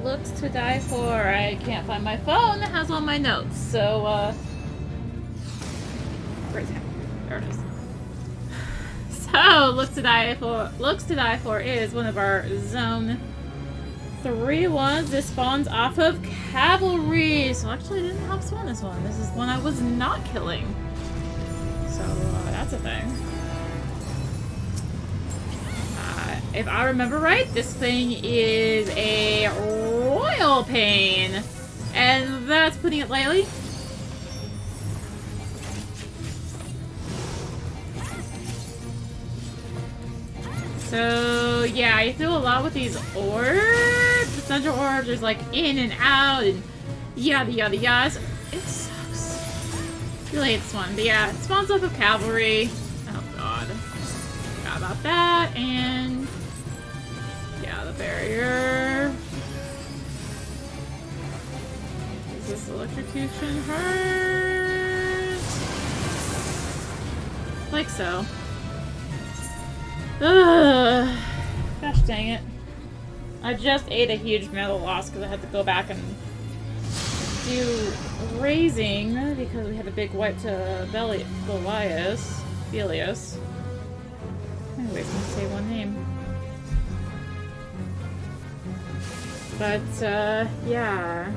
looks to die for. I can't find my phone. It has all my notes. So, where's it? There it is. So, Looks to Die For is one of our Zone 3 ones. This spawns off of Cavalry. So, actually, I didn't help spawn this one. This is one I was not killing. So, that's a thing. If I remember right, this thing is a Royal Pain. And that's putting it lightly. So, yeah, I do a lot with these orbs. The thunder orbs, there's like in and out and yada yada yada. It sucks. Really hate this one. But yeah, it spawns off of Cavalry. Oh god. Forgot about that. And yeah, the barrier. Does this electrocution hurt? Like so. Ugh. Gosh dang it. I just ate a huge metal loss because I had to go back and do raising because we had a big wipe to Belias. Anyways, I'm gonna say one name. But, yeah.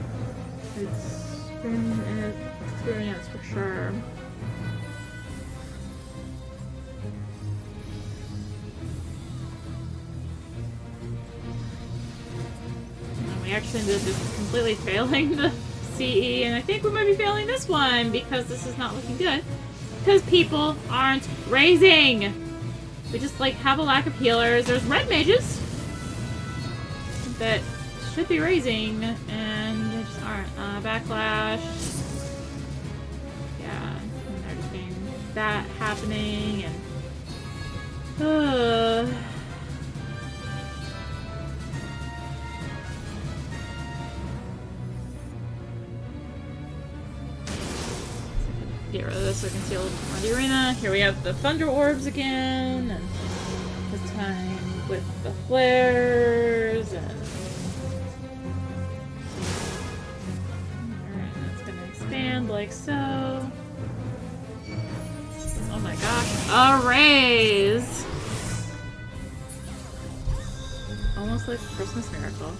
It's been an experience for sure. We actually ended up just completely failing the CE, and I think we might be failing this one because this is not looking good. Because people aren't raising! We just, like, have a lack of healers. There's red mages that should be raising, and they just aren't. Backlash. Yeah, and they're just being that happening, and... Get rid of this so we can see a little bit more of the arena. Here we have the Thunder Orbs again, and this time with the flares, and... Alright, that's gonna expand like so. Oh my gosh. Arrays! Almost like a Christmas miracle.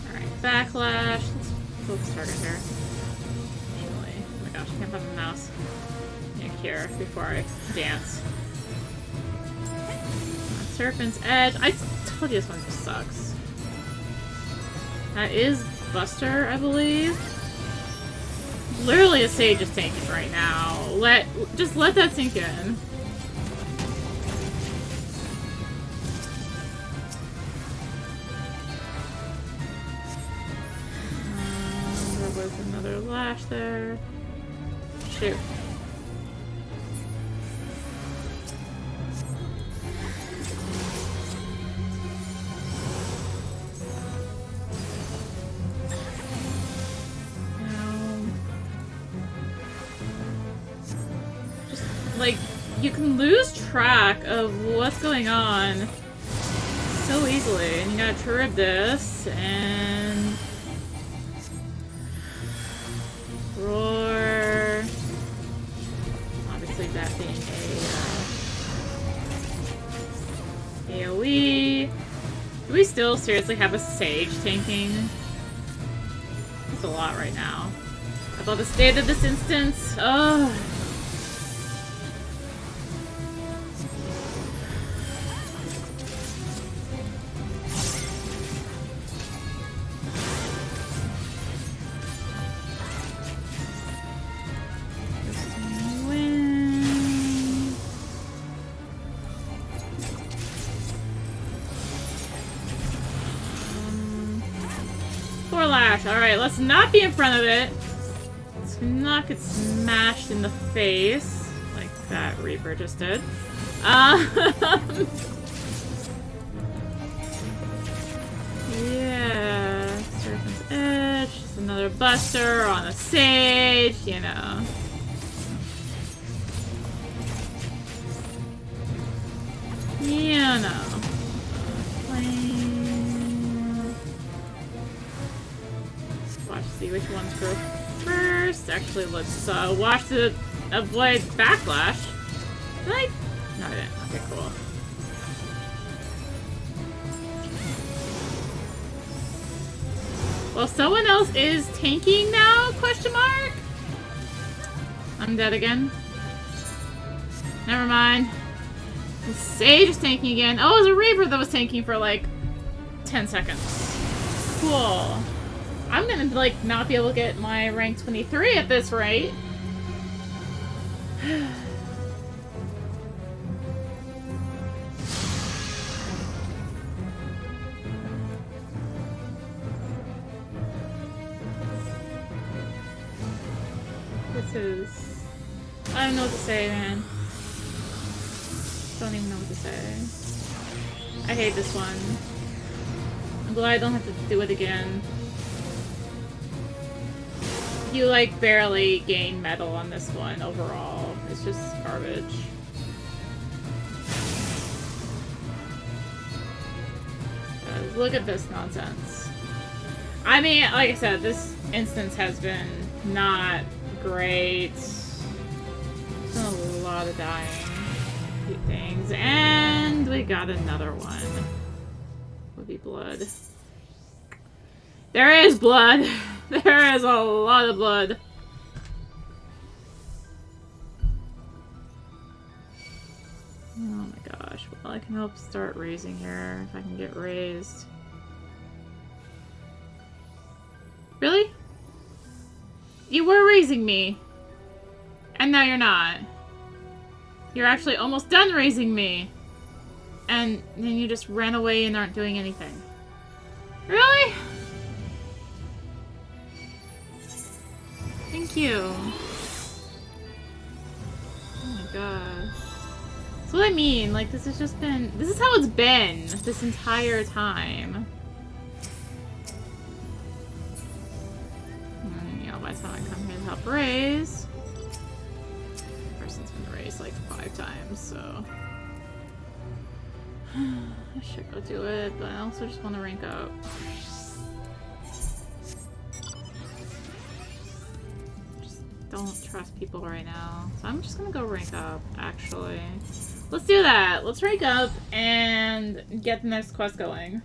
Alright, backlash. Let's focus target here. Oh my gosh, I can't have a mouse here before I dance. Serpent's Edge. I told you this one just sucks. That is Buster, I believe. Literally a Sage is tanking right now. Just let that sink in. There was another lash there. Shoot. Just, like, you can lose track of what's going on so easily. And you gotta trib this, and... Roar. Obviously that being a AoE. Do we still seriously have a Sage tanking? That's a lot right now. About the state of this instance. Oh. Alright, let's not be in front of it. Let's not get smashed in the face like that Reaper just did. Yeah, Serpent's Edge, just another Buster on a Sage, you know. You know. Flame. which ones go first. Actually, let's watch the avoid backlash. Did I? No, I didn't. Okay, cool. Well, someone else is tanking now? Question mark? I'm dead again. Never mind. The Sage is tanking again. Oh, it was a Reaper that was tanking for like 10 seconds. Cool. I'm gonna like not be able to get my rank 23 at this rate. This is... I don't know what to say, man. Don't even know what to say. I hate this one. I'm glad I don't have to do it again. You, like, barely gain metal on this one overall. It's just garbage. Look at this nonsense. I mean, like I said, this instance has been not great. There's been a lot of dying. Few things. And we got another one. Would be blood. There is blood! There is a lot of blood. Oh my gosh. Well, I can help start raising here if I can get raised. Really? You were raising me. And now you're not. You're actually almost done raising me. And then you just ran away and aren't doing anything. Really? Thank you. Oh my god. That's what I mean. Like, this has just been... This is how it's been this entire time. And, you know, by the time I come here to help raise... This person's been raised like 5 times, so... I should go do it, but I also just want to rank up. Don't trust people right now. So I'm just gonna go rank up, actually. Let's do that. Let's rank up and get the next quest going.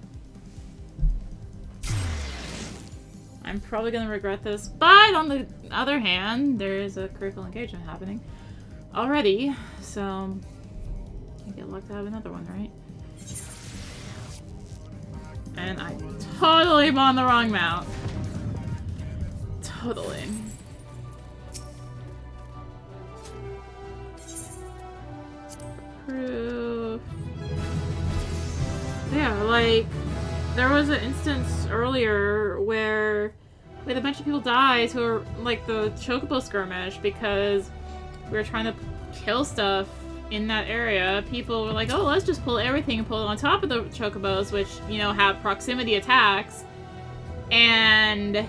I'm probably gonna regret this, but on the other hand, there is a critical engagement happening already, so I get luck to have another one, right? And I totally am on the wrong mount. Totally. Proof. Yeah, like, there was an instance earlier where we had a bunch of people die to, like, the chocobo skirmish because we were trying to kill stuff in that area. People were like, oh, let's just pull everything and pull it on top of the chocobos, which, you know, have proximity attacks. And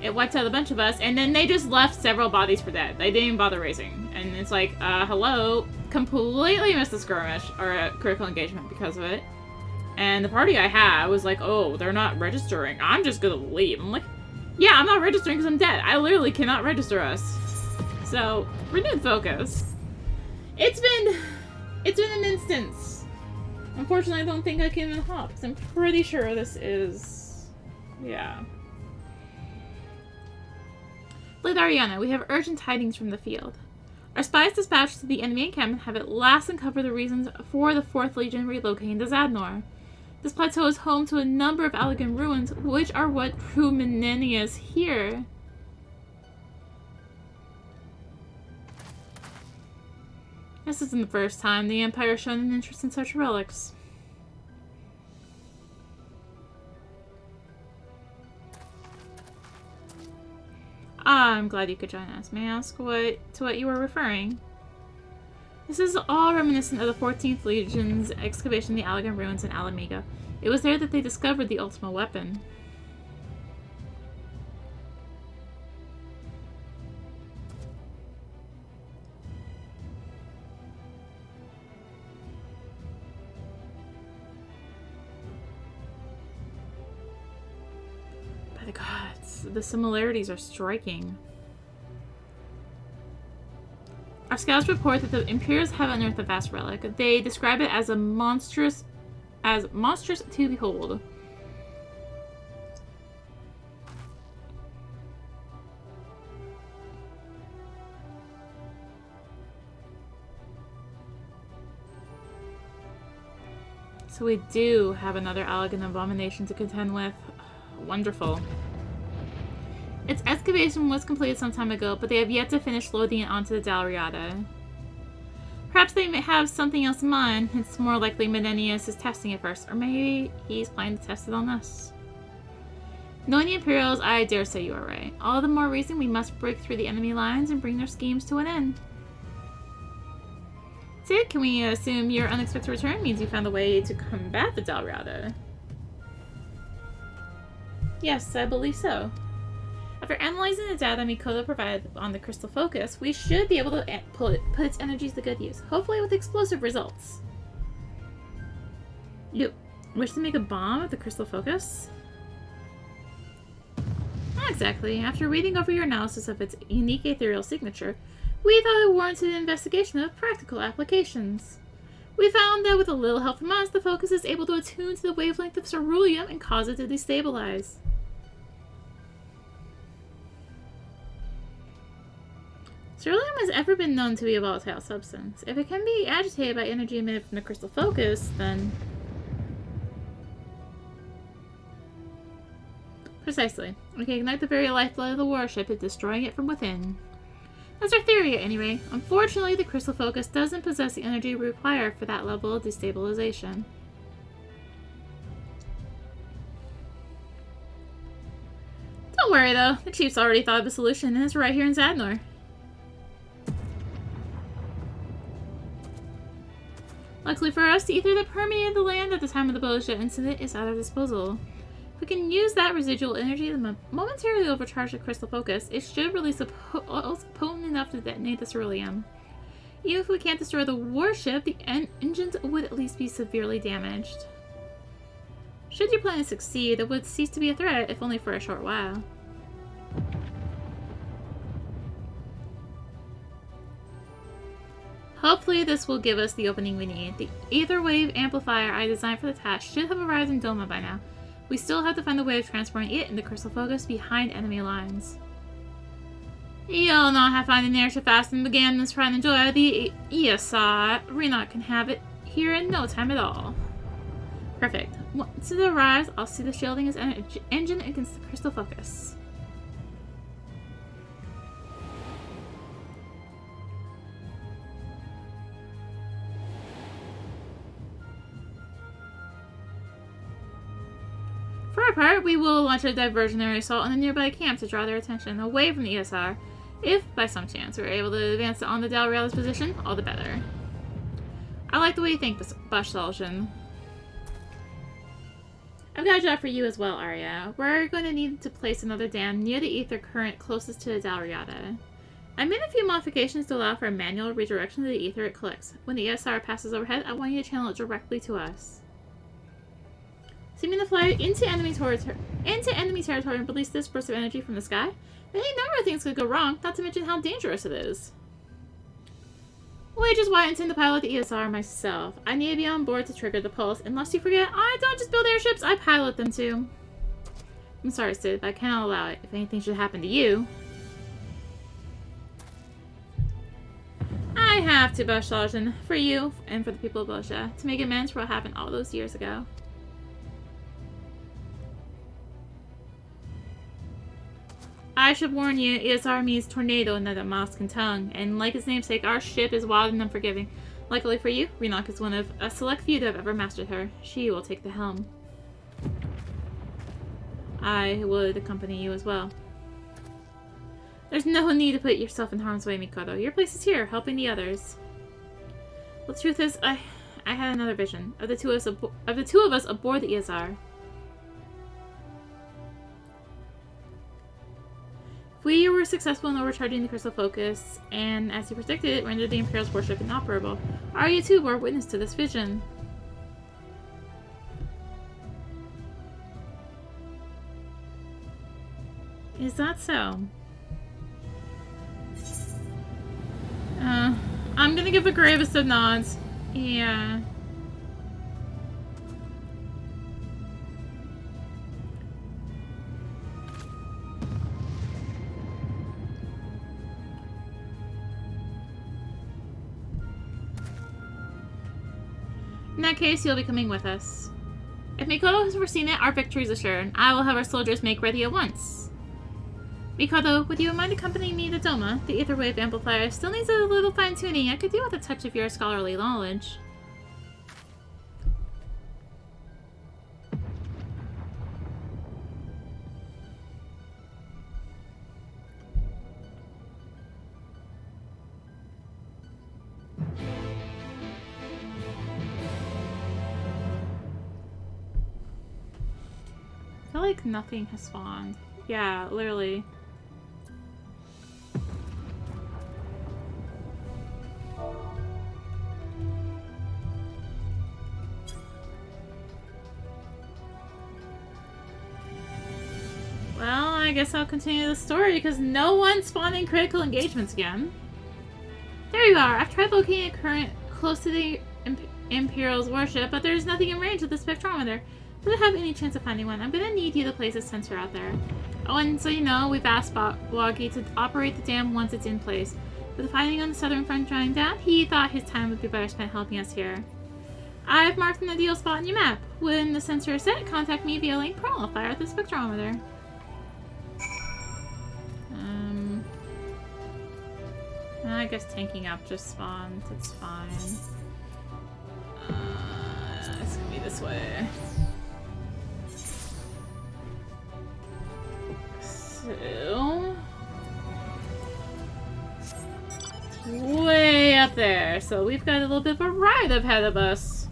it wiped out a bunch of us, and then they just left several bodies for dead. They didn't even bother raising. And it's like, hello? Completely missed the skirmish, or a critical engagement because of it. And the party I had was like, oh, they're not registering. I'm just gonna leave. I'm like, yeah, I'm not registering because I'm dead. I literally cannot register us. So, renewed focus. It's been an instance. Unfortunately, I don't think I can hop, because I'm pretty sure this is... yeah. Lady Ariana, we have urgent tidings from the field. Our spies dispatched to the enemy encampment have at last uncovered the reasons for the 4th Legion relocating to Zadnor. This plateau is home to a number of Allegan ruins, which are what drew Menenius here. This isn't the first time the Empire has shown an interest in such relics. I'm glad you could join us. May I ask to what you were referring? This is all reminiscent of the 14th Legion's excavation in the Allegan ruins in Alamega. It was there that they discovered the ultimate weapon. By the gods. The similarities are striking. Our scouts report that the Imperials have unearthed a vast relic. They describe it as monstrous to behold. So we do have another elegant abomination to contend with. Wonderful. Its excavation was completed some time ago, but they have yet to finish loading it onto the Dalriada. Perhaps they may have something else in mind. It's more likely Menenius is testing it first, or maybe he's planning to test it on us. Knowing the Imperials, I dare say you are right. All the more reason we must break through the enemy lines and bring their schemes to an end. Sid, can we assume your unexpected return means you found a way to combat the Dalriada? Yes, I believe so. After analyzing the data Mikoto provided on the crystal focus, we should be able to put its energies to good use, hopefully with explosive results. You wish to make a bomb with the crystal focus? Not exactly. After reading over your analysis of its unique ethereal signature, we thought it warranted an investigation of practical applications. We found that with a little help from us, the focus is able to attune to the wavelength of ceruleum and cause it to destabilize. Ceruleum has ever been known to be a volatile substance. If it can be agitated by energy emitted from the crystal focus, then... Precisely. We can ignite the very lifeblood of the warship by destroying it from within. That's our theory, at any rate. Unfortunately, the crystal focus doesn't possess the energy required for that level of destabilization. Don't worry, though. The Chief's already thought of a solution, and it's right here in Zadnor. Luckily for us, the ether that permeated the land at the time of the Bojja incident is at our disposal. If we can use that residual energy to momentarily overcharge the crystal focus, it should release a pulse potent enough to detonate the ceruleum. Even if we can't destroy the warship, the engines would at least be severely damaged. Should your plan succeed, it would cease to be a threat, if only for a short while. Hopefully this will give us the opening we need. The ether wave amplifier I designed for the task should have arrived in Doma by now. We still have to find a way of transporting it and the crystal focus behind enemy lines. You'll not have found an airship fast and began this pride and joy. The ESR Rinimt can have it here in no time at all. Perfect. Once it arrives, I'll see the shielding its engine against the crystal focus. For our part, we will launch a diversionary assault on a nearby camp to draw their attention away from the ESR. If, by some chance, we're able to advance on the Dalriada's position, all the better. I like the way you think, Bashlaljan. I've got a job for you as well, Arya. We're going to need to place another dam near the ether current closest to the Dalriada. I made a few modifications to allow for a manual redirection of the ether it collects. When the ESR passes overhead, I want you to channel it directly to us. Seeming to fly into enemy territory and release this burst of energy from the sky? Any number of things could go wrong, not to mention how dangerous it is. Which is why I intend to pilot the ESR myself. I need to be on board to trigger the pulse, and lest you forget, I don't just build airships, I pilot them too. I'm sorry, Sid, but I cannot allow it if anything should happen to you. I have to, Bashlaljan, for you and for the people of Bojja, to make amends for what happened all those years ago. I should warn you, ESR means tornado in the Damascan tongue, and like its namesake, our ship is wild and unforgiving. Luckily for you, Rinimt is one of a select few to have ever mastered her. She will take the helm. I would accompany you as well. There's no need to put yourself in harm's way, Mikoto. Your place is here, helping the others. Well, the truth is, I had another vision of the two of us aboard the ESR. We were successful in overcharging the crystal focus, and as you predicted, it rendered the Imperial's warship inoperable. Arya too bore witness to this vision. Is that so? I'm gonna give the gravest of nods. Yeah. In that case, you'll be coming with us. If Mikoto has foreseen it, our victory is assured. I will have our soldiers make ready at once. Mikoto, would you mind accompanying me to Doma? The Aether Wave Amplifier still needs a little fine-tuning. I could do with a touch of your scholarly knowledge. I feel like nothing has spawned. Yeah, literally. Well, I guess I'll continue the story because no one's spawning critical engagements again. There you are. I've tried locating a current close to the Imperial's warship, but there's nothing in range of the spectrometer. Does it have any chance of finding one? I'm gonna need you to place a sensor out there. Oh, and so you know, we've asked Whyyyyy to operate the dam once it's in place. With the fighting on the southern front drying down, he thought his time would be better spent helping us here. I've marked an ideal spot on your map. When the sensor is set, contact me via link Pearl. I'll fire at the spectrometer. I guess tanking up just spawned. It's fine. It's gonna be this way. So, way up there. So we've got a little bit of a ride ahead of us.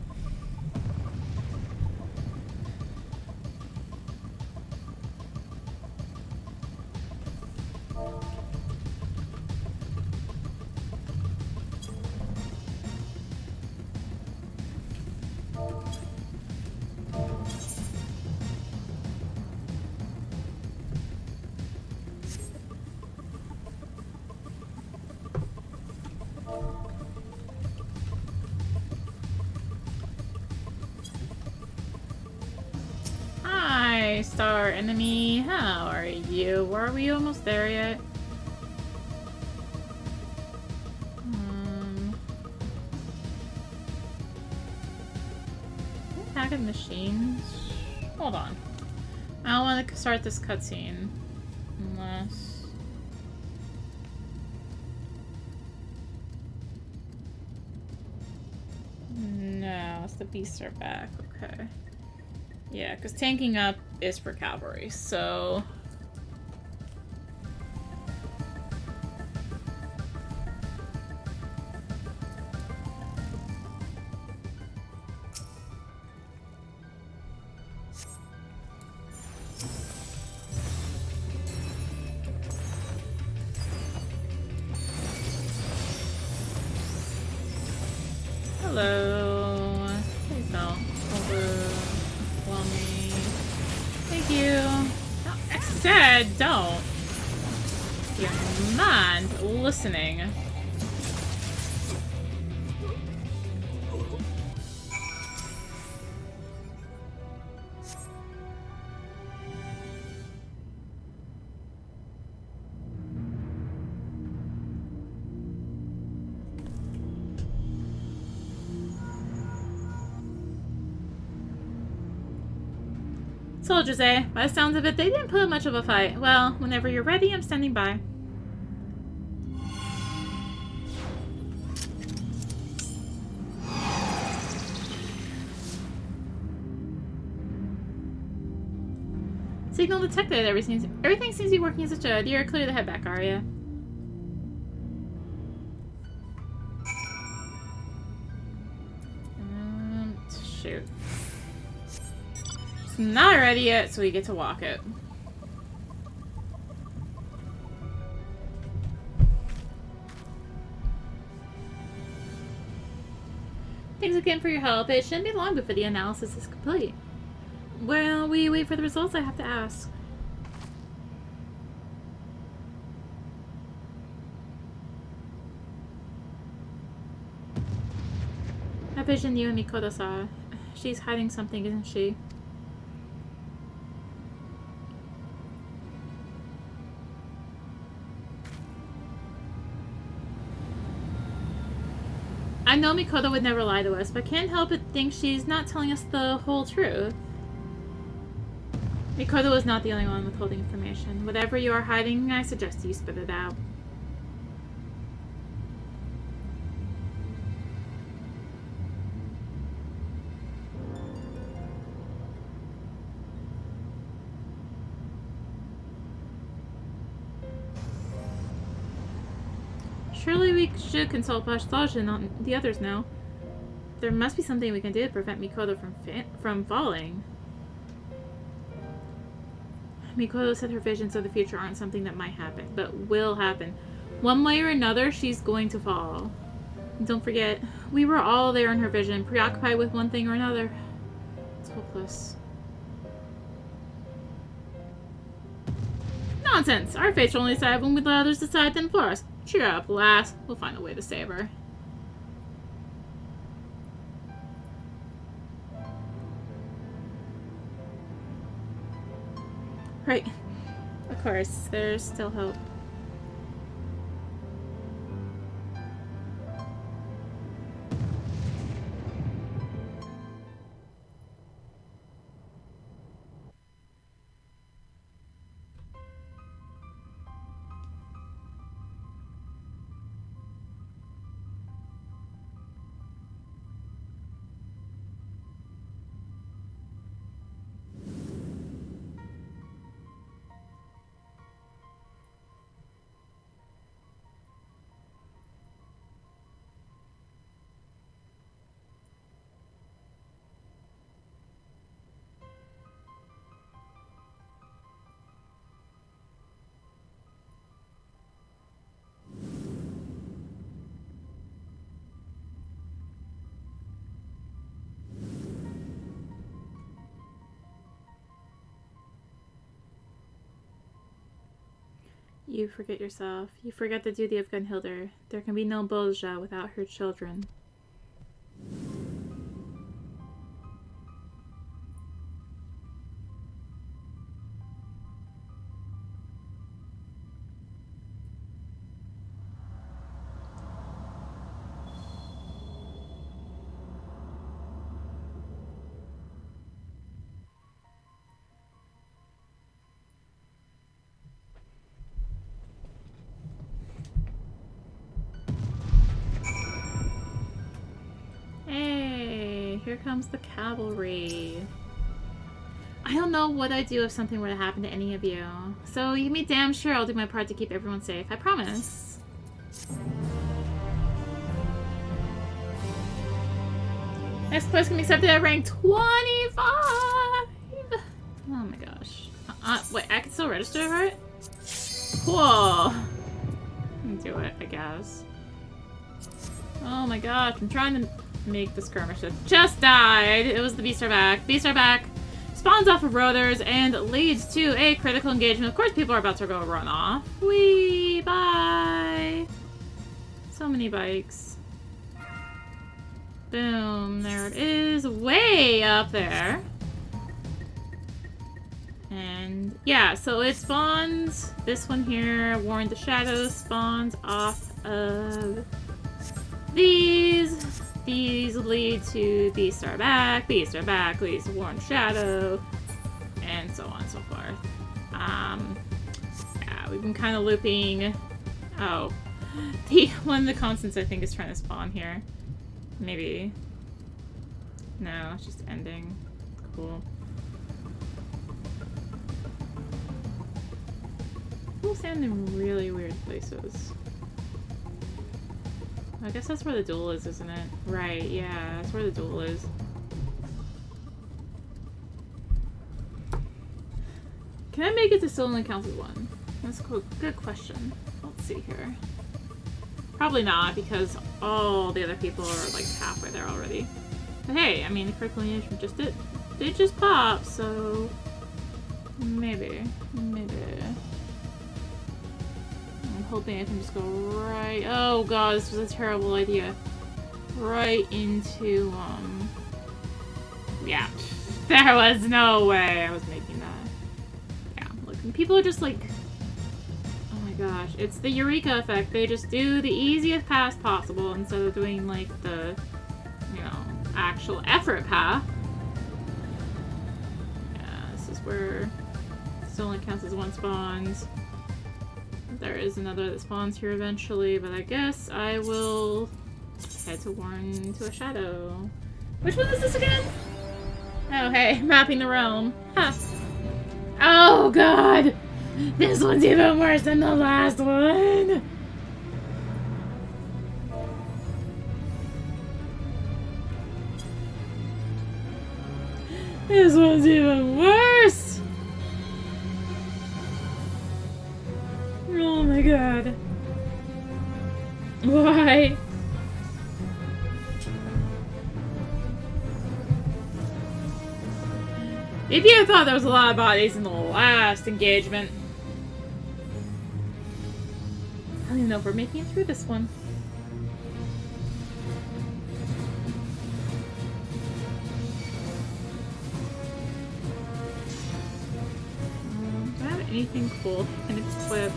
Star enemy, how are you? Are we almost there yet? Attack of machines? Hold on. I don't want to start this cutscene. Unless... No, it's the beasts are back. Okay. Yeah, because tanking up is for cavalry, so... Hello. Please don't overwhelm me. Thank you. No, I said don't. You're not listening. Soldiers, eh? By the sounds of it, they didn't put up much of a fight. Well, whenever you're ready, I'm standing by. Signal detected. Everything seems to be working as it should. You're clear to head back, are you? Shoot. It's not ready yet, so we get to walk it. Thanks again for your help. It shouldn't be long before the analysis is complete. Well, we wait for the results, I have to ask. That vision you and Mikoto saw. She's hiding something, isn't she? I know Mikoto would never lie to us, but can't help but think she's not telling us the whole truth. Mikoto is not the only one withholding information. Whatever you are hiding, I suggest you spit it out. Surely we should consult Bashtage and not the others now. There must be something we can do to prevent Mikoto from falling. Mikoto said her visions of the future aren't something that might happen, but will happen. One way or another, she's going to fall. And don't forget, we were all there in her vision, preoccupied with one thing or another. It's hopeless. Nonsense! Our fates only decide when we let others decide them for us. Cheer up, lass. We'll find a way to save her. Right. Of course, there's still hope. You forget yourself. You forget the duty of Gunhilder. There can be no Bolja without her children. Here comes the cavalry. I don't know what I'd do if something were to happen to any of you. So you can be damn sure I'll do my part to keep everyone safe. I promise. Next place can be accepted at rank 25! Oh my gosh. Wait, I can still register for it? Cool. Do it, I guess. Oh my gosh, I'm trying to make the skirmish that just died. It was the Beast are back. Beast are back. Spawns off of rotors and leads to a critical engagement. Of course, people are about to go run off. Whee! Bye! So many bikes. Boom. There it is. Way up there. And yeah, so it spawns. This one here, Warren the Shadows, spawns off of these. These lead to Beast are back leads to Warren Shadow, and so on and so forth. Yeah, we've been kind of looping. Oh, one of the constants I think is trying to spawn here. Maybe. No, it's just ending. Cool. People stand in really weird places. I guess that's where the duel is, isn't it? Right, yeah, that's where the duel is. Can I make it to still only count as one? That's a good question. Let's see here. Probably not, because all the other people are like halfway there already. But hey, I mean, the critical engagement just did just pop, so maybe. I'm hoping I can just go right. Oh god, this was a terrible idea. right into, yeah. There was no way I was making that. Yeah, look, people are just like, oh my gosh, it's the Eureka effect. They just do the easiest path possible instead of doing, like, the, you know, actual effort path. Yeah, this is where it still only counts as one spawns. There is another that spawns here eventually, but I guess I will head to Warren to a shadow. Which one is this again? Oh, hey, mapping the realm. Huh. Oh, God! This one's even worse than the last one! This one's even worse! Oh my god. Why? If you thought there was a lot of bodies in the last engagement, I don't even know if we're making it through this one. Do I have anything cool I can equip?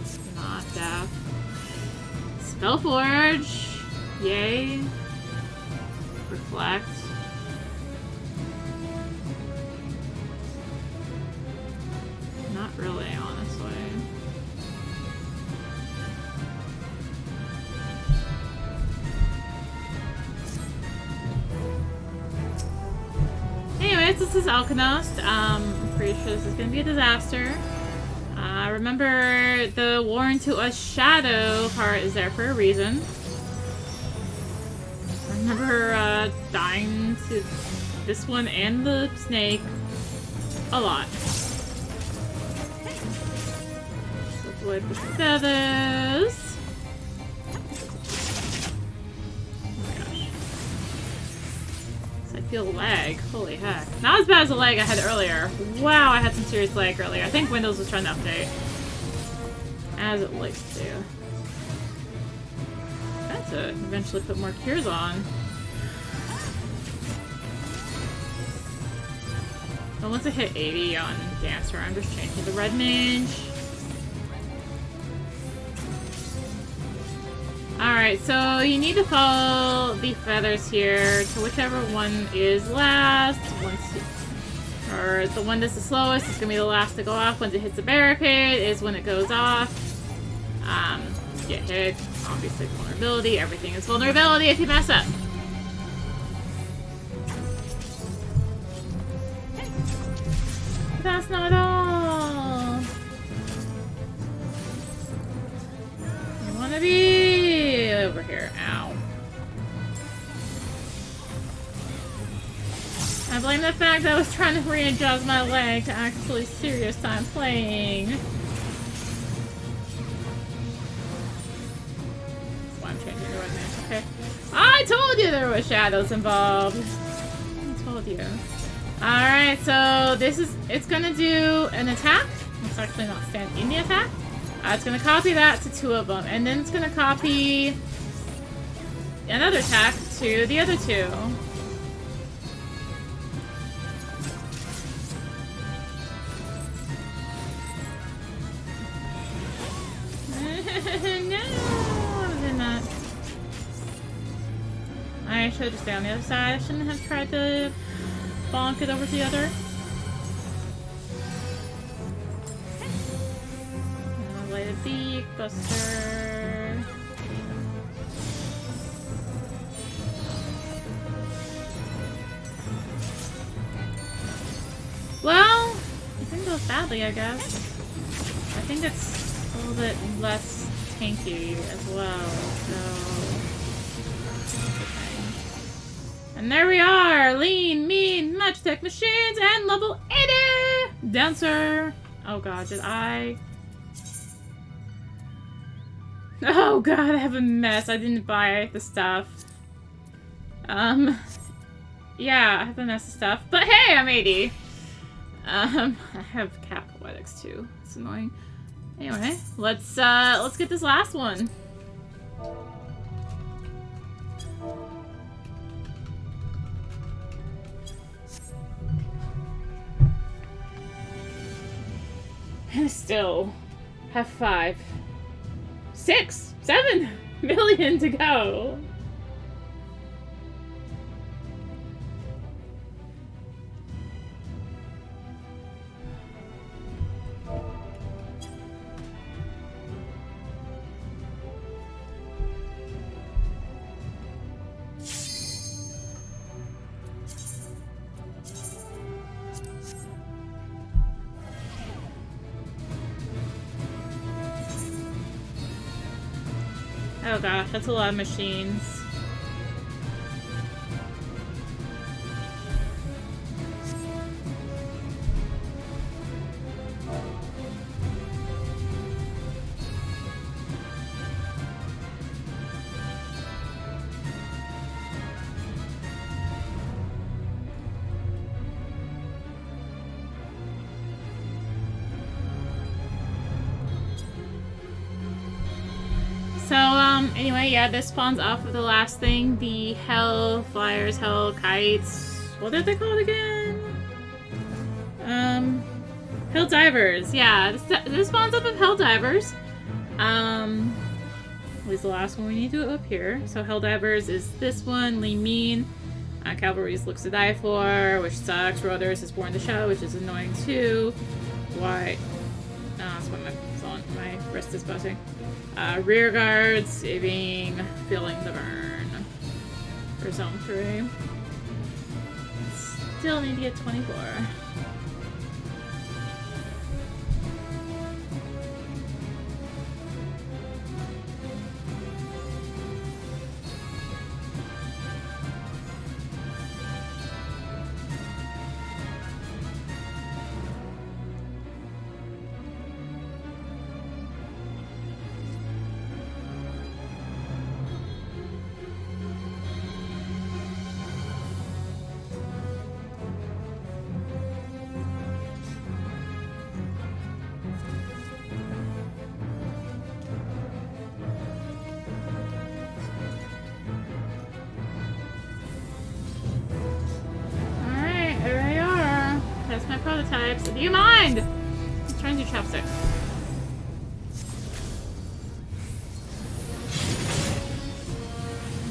It's not that. Spellforge! Yay. Reflect. Not really, honestly. Anyways, this is Alkanost. I'm pretty sure this is gonna be a disaster. Remember, the Warren to a Shadow part is there for a reason. I remember dying to this one and the snake a lot. Avoid the feathers. Oh my gosh. So I feel lag. Holy heck. Not as bad as the lag I had earlier. Wow, I had some serious lag earlier. I think Windows was trying to update. As it likes to. Got to eventually put more cures on. But once I hit 80 on Dancer, I'm just changing the red mage. Alright, so you need to follow the feathers here to whichever one is last. Or the one that's the slowest is going to be the last to go off. Once it hits the barricade is when it goes off. Get hit. Obviously vulnerability. Everything is vulnerability if you mess up. That's not all. I want to be over here. Ow. I blame the fact that I was trying to readjust my leg to actually serious time playing. That's why I'm changing the right match. Okay. I told you there were shadows involved. I told you. Alright, so this is, it's gonna do an attack. It's actually not stand in the attack. It's gonna copy that to two of them, and then it's gonna copy another attack to the other two. No, they're not. I should have just stayed on the other side. I shouldn't have tried to bonk it over to the other. Light a beak, buster. Well, it didn't go badly, I guess. I think it's a little bit less tanky as well, so. And there we are! Lean, mean, Magitech machines, and level 80! Dancer! Oh god, did I? Oh god, I have a mess. I didn't buy the stuff. Yeah, I have a mess of stuff. But hey, I'm 80! I have Cap Poetics too. It's annoying. Anyway, let's get this last one. And still have 5, 6, 7 million to go. Oh gosh, that's a lot of machines. So, anyway, yeah, this spawns off of the last thing, the Hell Flyers, Hell Kites. What are they called again? Hell Divers. Yeah, this spawns off of Hell Divers. Was the last one we need to up here. So Hell Divers is this one, Lean Mean. Cavalry's Looks to Die For, which sucks. Roders is Born to Show, which is annoying too. Why? That's what my wrist is buzzing. Rear guard, saving, feeling the burn for zone 3. Still need to get 24. Prototypes. Do you mind? I'm trying to do chopstick.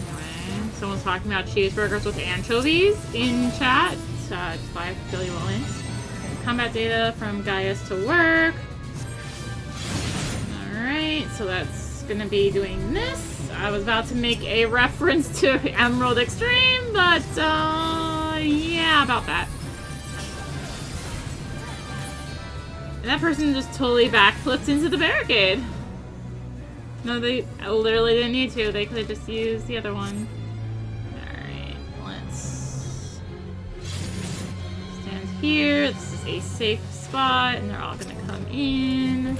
Anyway, someone's talking about cheeseburgers with anchovies in chat. It's by Billy Williams. Combat data from Gaius to work. Alright, so that's gonna be doing this. I was about to make a reference to Emerald Extreme, but yeah, about that. And that person just totally backflipped into the barricade. No, they literally didn't need to. They could have just used the other one. Alright, let's stand here. This is a safe spot, and they're all gonna come in.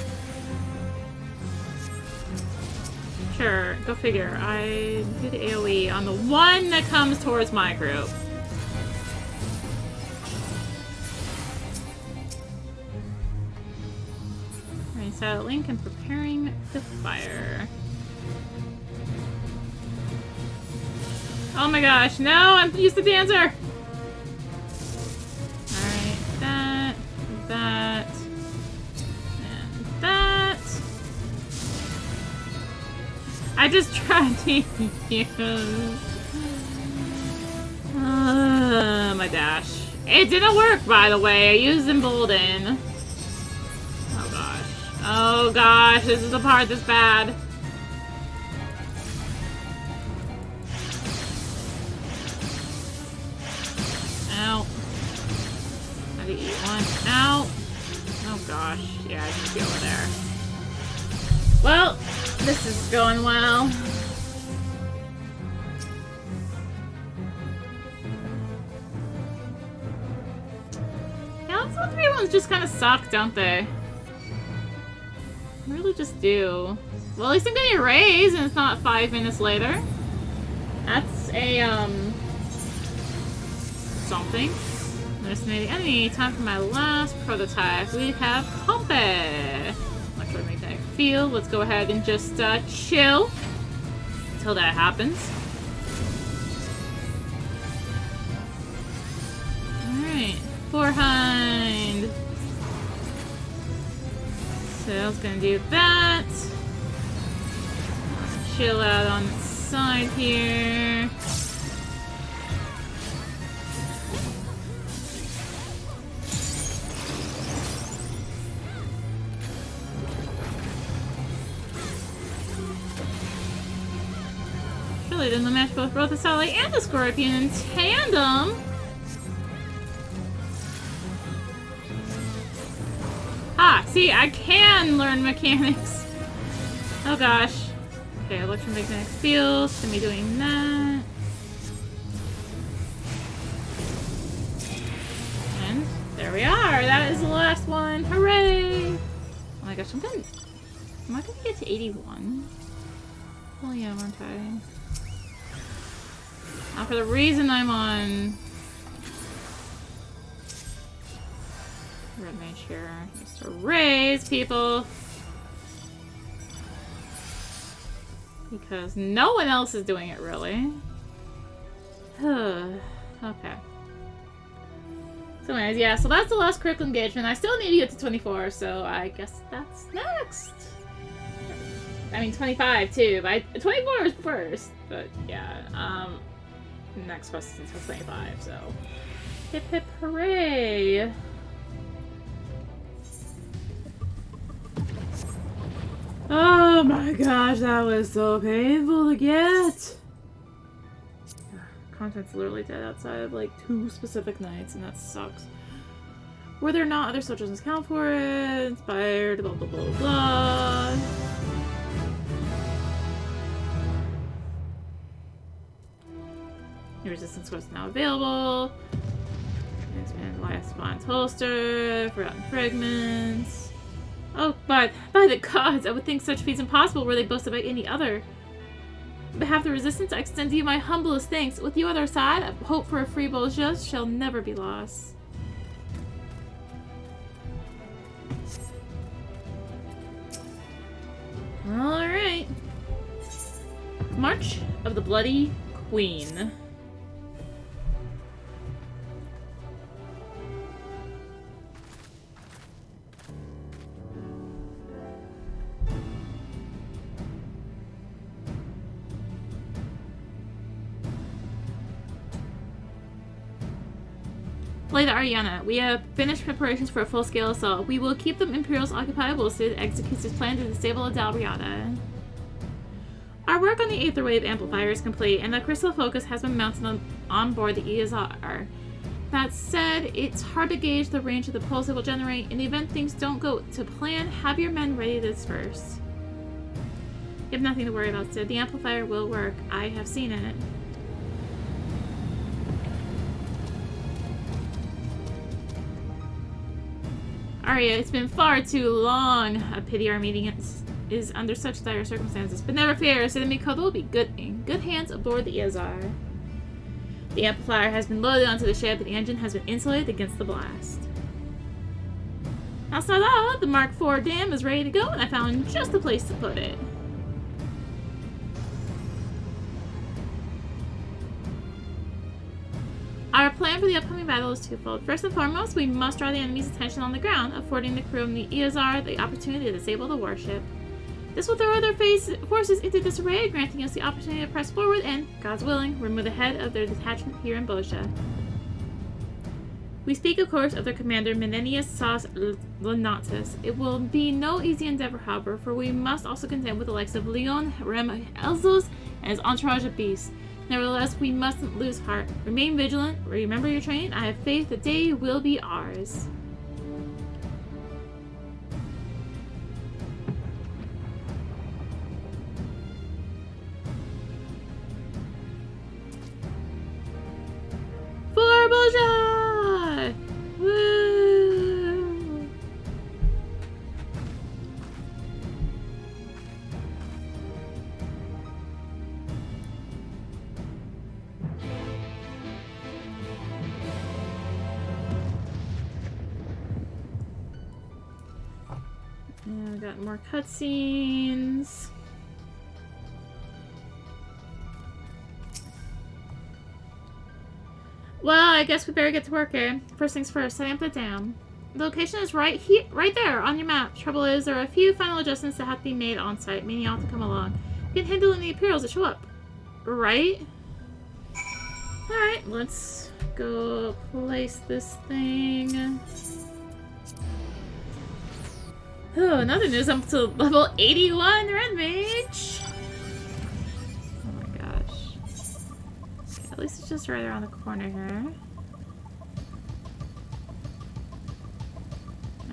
Sure, go figure. I do the AoE on the one that comes towards my group. So, Link and preparing to fire. Oh my gosh, no! I'm used to dancer! Alright, that, and that. I just tried to use my dash. It didn't work, by the way. I used Embolden. Oh gosh, this is the part that's bad. Ow. How to eat one. Ow. Oh gosh. Yeah, I can be over there. Well, this is going well. Yeah, those 3 ones just kind of suck, don't they? I really just do. Well, at least I'm getting a raise and it's not 5 minutes later. That's a, something. Estimating enemy. Time for my last prototype. We have Pompey. Electromagnetic field. Let's go ahead and just, chill until that happens. Alright. Forehind. So I was gonna do that. Chill out on the side here. Surely didn't the match both the Sally and the Scorpion in tandem? Ah, see, I can learn mechanics. Oh gosh. Okay, electromagnetic fields. Gonna be doing that. And there we are. That is the last one. Hooray! Oh my gosh, am I gonna get to 81? Oh yeah, aren't I? Now for the reason I'm on Red Mage here is to raise people. Because no one else is doing it, really. Okay. So anyways, yeah, so that's the last critical engagement. I still need to get to 24, so I guess that's next. I mean, 25, too. But 24 is first, but yeah. Next quest is until 25, so... Hip hip hooray! Oh my gosh, that was so painful to get! Content's literally dead outside of like 2 specific nights, and that sucks. Were there not other social account for it? Inspired, blah blah blah blah. New resistance quest now available. Expand last spawn's holster, forgotten fragments. Oh, but by the gods, I would think such feats impossible were they boasted by any other. On behalf of the resistance, I extend to you my humblest thanks. With you at our side, hope for a free Bolgia shall never be lost. Alright. March of the Bloody Queen. Lady Ariana, we have finished preparations for a full-scale assault. We will keep the Imperials occupied while Sid executes his plan to disable Dalriada. Our work on the Aether Wave Amplifier is complete, and the Crystal Focus has been mounted on board the ESR. That said, it's hard to gauge the range of the pulse it will generate. In the event things don't go to plan, have your men ready to disperse. You have nothing to worry about, Sid. The amplifier will work. I have seen it. Arya, it's been far too long. I pity our meeting is under such dire circumstances. But never fear, Sid and Mikoto will be in good hands aboard the ESR. The amplifier has been loaded onto the ship, and the engine has been insulated against the blast. That's not all. The Mark IV dam is ready to go, and I found just the place to put it. Our plan for the upcoming battle is twofold. First and foremost, we must draw the enemy's attention on the ground, affording the crew of the ESR the opportunity to disable the warship. This will throw their forces into disarray, granting us the opportunity to press forward and, God's willing, remove the head of their detachment here in Bolgia. We speak, of course, of their commander, Menenius Sas Lenatus. It will be no easy endeavor, however, for we must also contend with the likes of Leon, Rem Elzos, and his entourage of beasts. Nevertheless, we mustn't lose heart. Remain vigilant, remember your training. I have faith the day will be ours. For Bolgia! Woo! And we got more cutscenes. Well, I guess we better get to work here. First things first, setting up the dam. The location is right here, right there on your map. Trouble is, there are a few final adjustments that have to be made on site, meaning you'll have to come along. You can handle any apparels that show up. Right? Alright, let's go place this thing. Oh, another news, I'm up to level 81 Red Mage. Oh my gosh. Okay, at least it's just right around the corner here.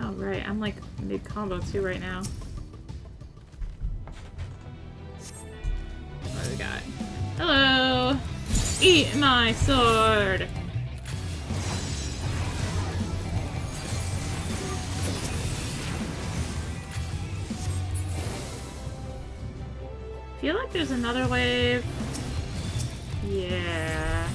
Oh, right. I'm like mid-combo too right now. What do we got? Hello! Eat my sword! Feel like there's another wave. Yeah.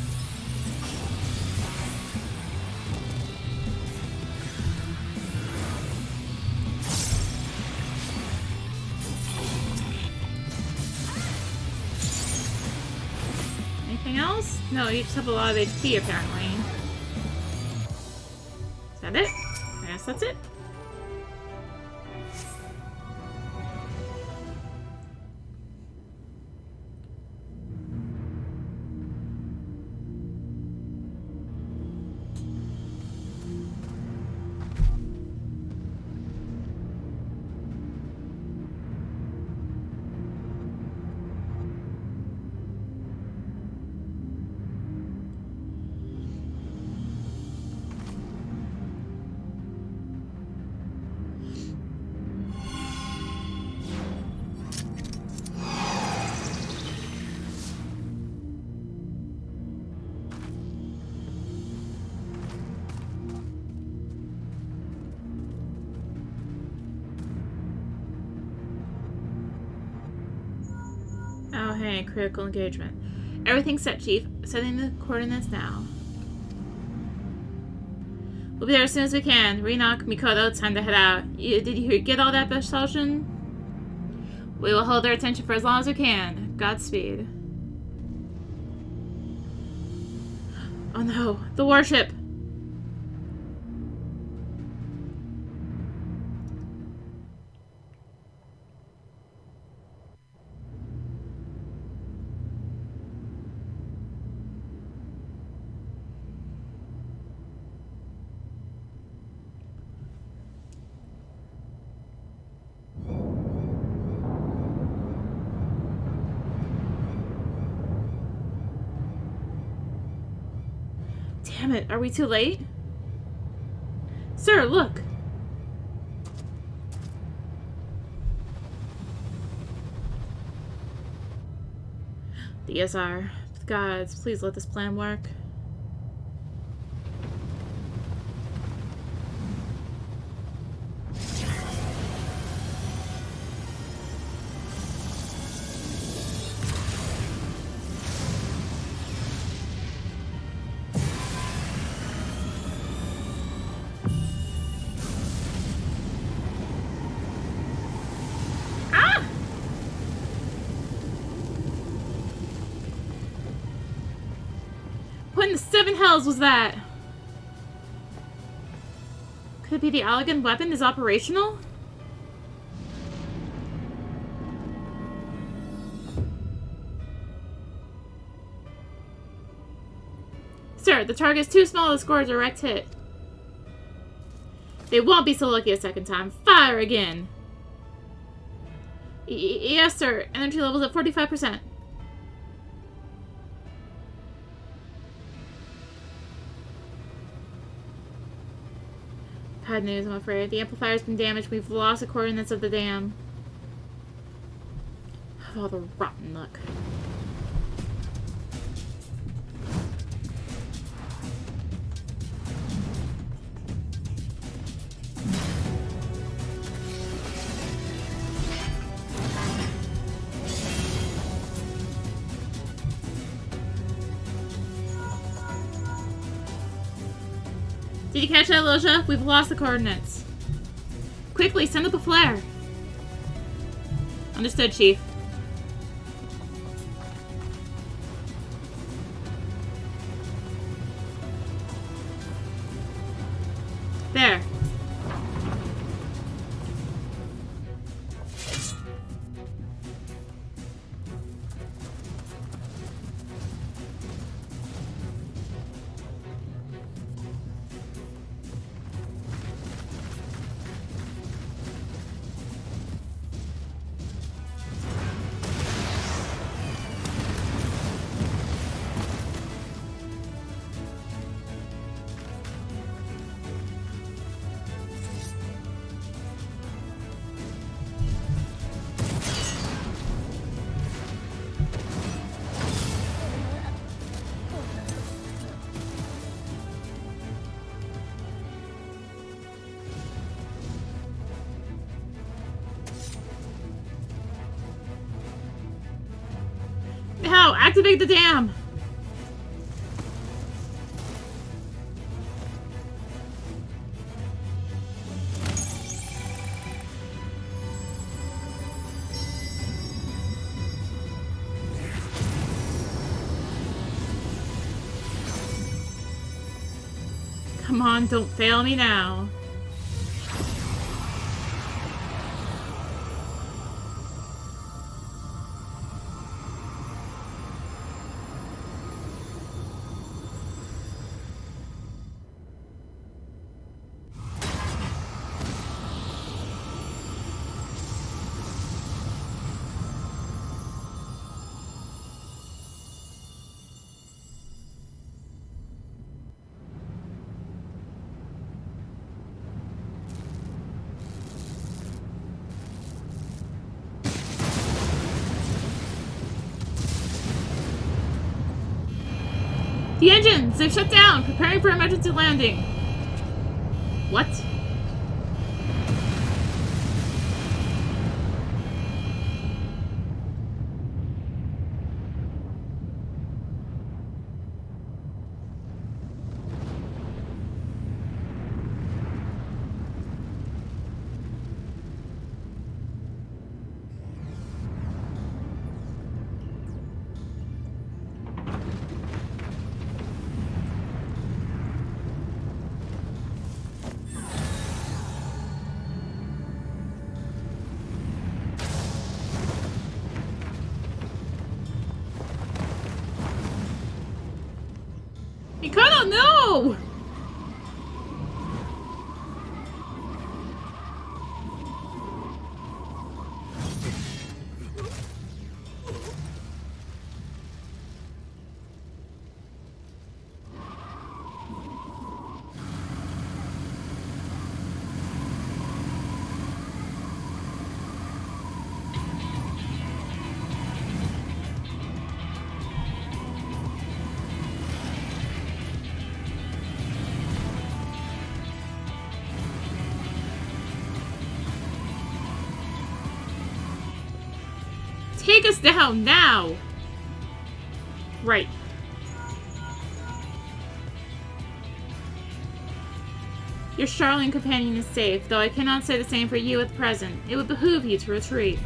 Anything else? No, you just have a lot of HP apparently. Is that it? I guess that's it. Oh, hey, critical engagement. Everything's set, Chief. Setting the coordinates now. We'll be there as soon as we can. Rinoc, Mikoto, it's time to head out. Did you get all that, Bashalshin? We will hold their attention for as long as we can. Godspeed. Oh no, the warship! Damn it, are we too late? Sir, look! The ESR. Gods, please let this plan work. What in the seven hells was that? Could it be the Allegan weapon is operational? Sir, the target is too small to score a direct hit. They won't be so lucky a second time. Fire again! Yes, sir. Energy level's at 45%. Bad news, I'm afraid. The amplifier's been damaged. We've lost the coordinates of the dam. Of all the rotten luck. Did you catch that, Loja? We've lost the coordinates. Quickly, send up a flare. Understood, Chief. There. No! Activate the dam! Come on, don't fail me now. The engines! They've shut down! Preparing for emergency landing! What? Mikado, no! Take us down now! Right. Your Starling companion is safe, though I cannot say the same for you at present. It would behoove you to retreat.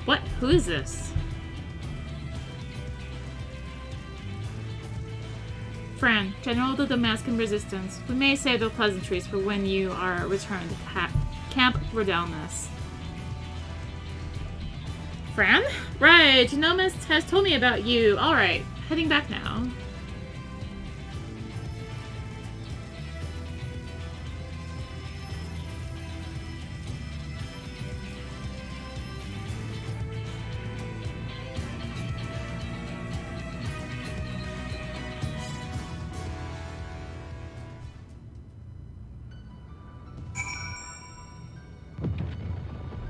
What? Who is this? Fran, General of the Damascus Resistance. We may save the pleasantries for when you are returned to Camp Rodelnus. Fran? Right, Genomist has told me about you. Alright, heading back now.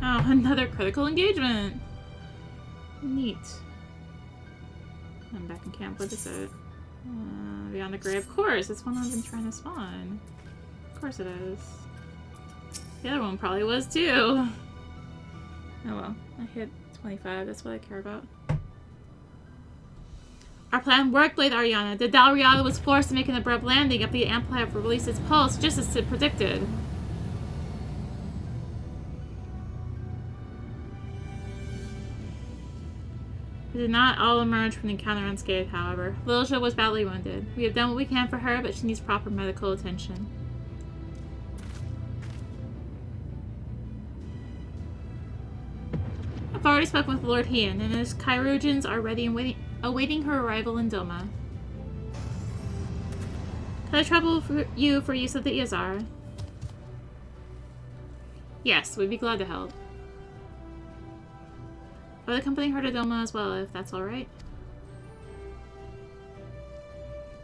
Oh, another critical engagement. Neat. I'm back in camp. What is it? Beyond the grave. Of course, it's one I've been trying to spawn. Of course it is. The other one probably was too. Oh well. I hit 25. That's what I care about. Our plan worked, Blade Ariana. The Dalriada was forced to make an abrupt landing after the Amplifier released its pulse, just as it predicted. We did not all emerge from the encounter unscathed, however. Lilja was badly wounded. We have done what we can for her, but she needs proper medical attention. I've already spoken with Lord Heian, and his Chirurgeons are ready and awaiting her arrival in Doma. Could I trouble you for use of the Iazar? Yes, we'd be glad to help. Or accompanying her to Doma as well, if that's alright.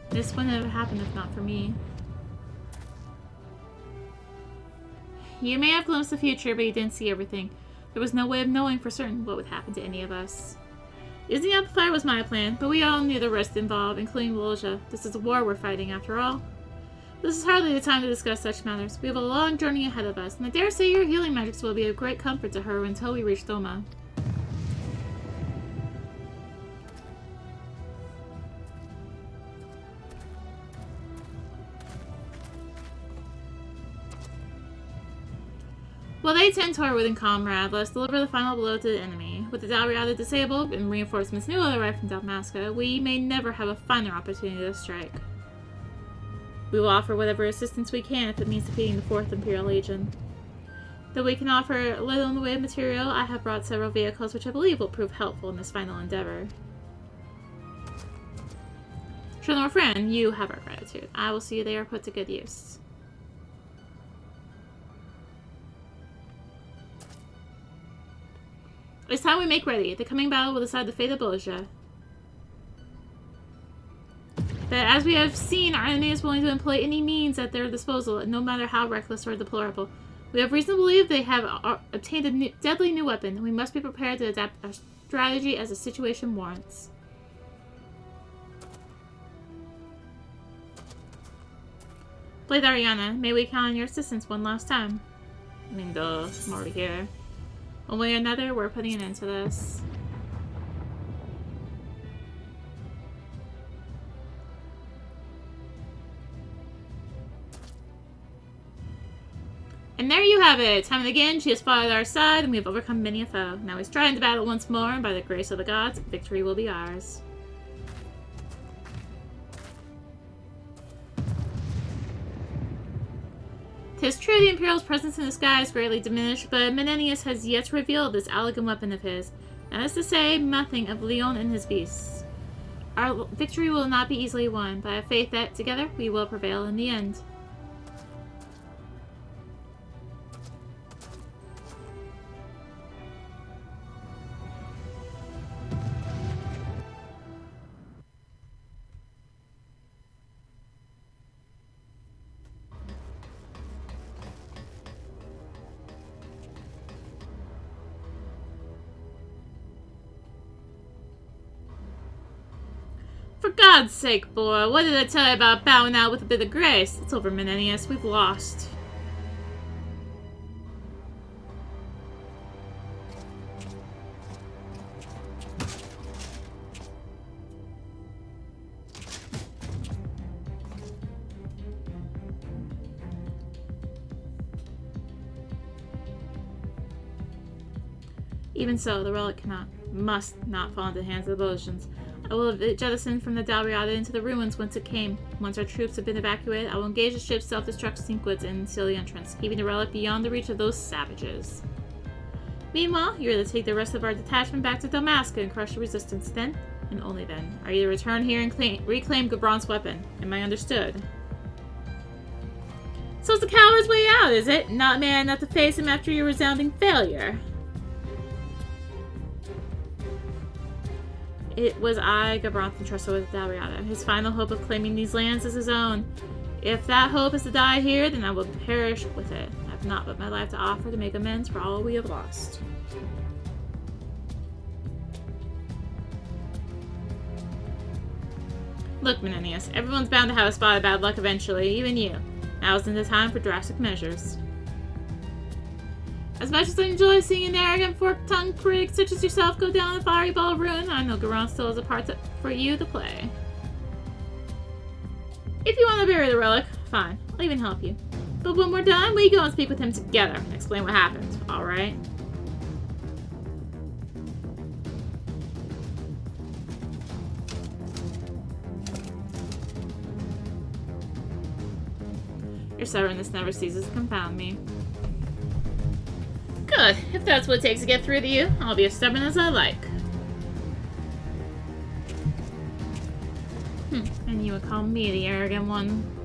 This wouldn't have happened if not for me. You may have glimpsed the future, but you didn't see everything. There was no way of knowing for certain what would happen to any of us. Using the Amplifier was my plan, but we all knew the risk involved, including Lilja. This is a war we're fighting, after all. This is hardly the time to discuss such matters. We have a long journey ahead of us, and I dare say your healing magics will be of great comfort to her until we reach Doma. While they tend to our wooden comrade, let us deliver the final blow to the enemy. With the Dalriada disabled and reinforcements newly arrived from Dalmasca, we may never have a finer opportunity to strike. We will offer whatever assistance we can if it means defeating the 4th Imperial Legion. Though we can offer little in the way of material, I have brought several vehicles which I believe will prove helpful in this final endeavor. Trinor friend, you have our gratitude. I will see they are put to good use. It's time we make ready. The coming battle will decide the fate of Bolgia. But as we have seen, our enemy is willing to employ any means at their disposal, no matter how reckless or deplorable. We have reason to believe they have obtained a deadly new weapon, and we must be prepared to adapt our strategy as the situation warrants. Blade Ariana, may we count on your assistance one last time? I mean, duh, I'm already here. One way or another, we're putting an end to this. And there you have it! Time and again, she has fought at our side, and we have overcome many a foe. Now we stride into battle once more, and by the grace of the gods, victory will be ours. Tis true the Imperial's presence in the sky is greatly diminished, but Menenius has yet to reveal this elegant weapon of his. That is to say, nothing of Leon and his beasts. Our victory will not be easily won, but I have faith that, together, we will prevail in the end. For God's sake, boy, what did I tell you about bowing out with a bit of grace? It's over, Menenius. We've lost. Even so, the relic must not fall into the hands of the Bolgians. I will jettison from the Dalriada into the ruins whence it came. Once our troops have been evacuated, I will engage the ship's self-destruct sequence and seal the entrance, keeping the relic beyond the reach of those savages. Meanwhile, you are to take the rest of our detachment back to Dalmasca and crush the resistance. Then, and only then, are you to return here and reclaim Gabron's weapon. Am I understood? So it's the coward's way out, is it? Not man enough to face him after your resounding failure. It was I, Gabron, entrusted with Dalriada. His final hope of claiming these lands as his own. If that hope is to die here, then I will perish with it. I have not but my life to offer to make amends for all we have lost. Look, Menenius, everyone's bound to have a spot of bad luck eventually, even you. Now isn't the time for drastic measures. As much as I enjoy seeing an arrogant, fork-tongued prig such as yourself go down the fiery ball of ruin, I know Gabron still has a part for you to play. If you want to bury the relic, fine. I'll even help you. But when we're done, we go and speak with him together and explain what happened, alright? Your stubbornness never ceases to confound me. Good. If that's what it takes to get through to you, I'll be as stubborn as I like. And you would call me the arrogant one.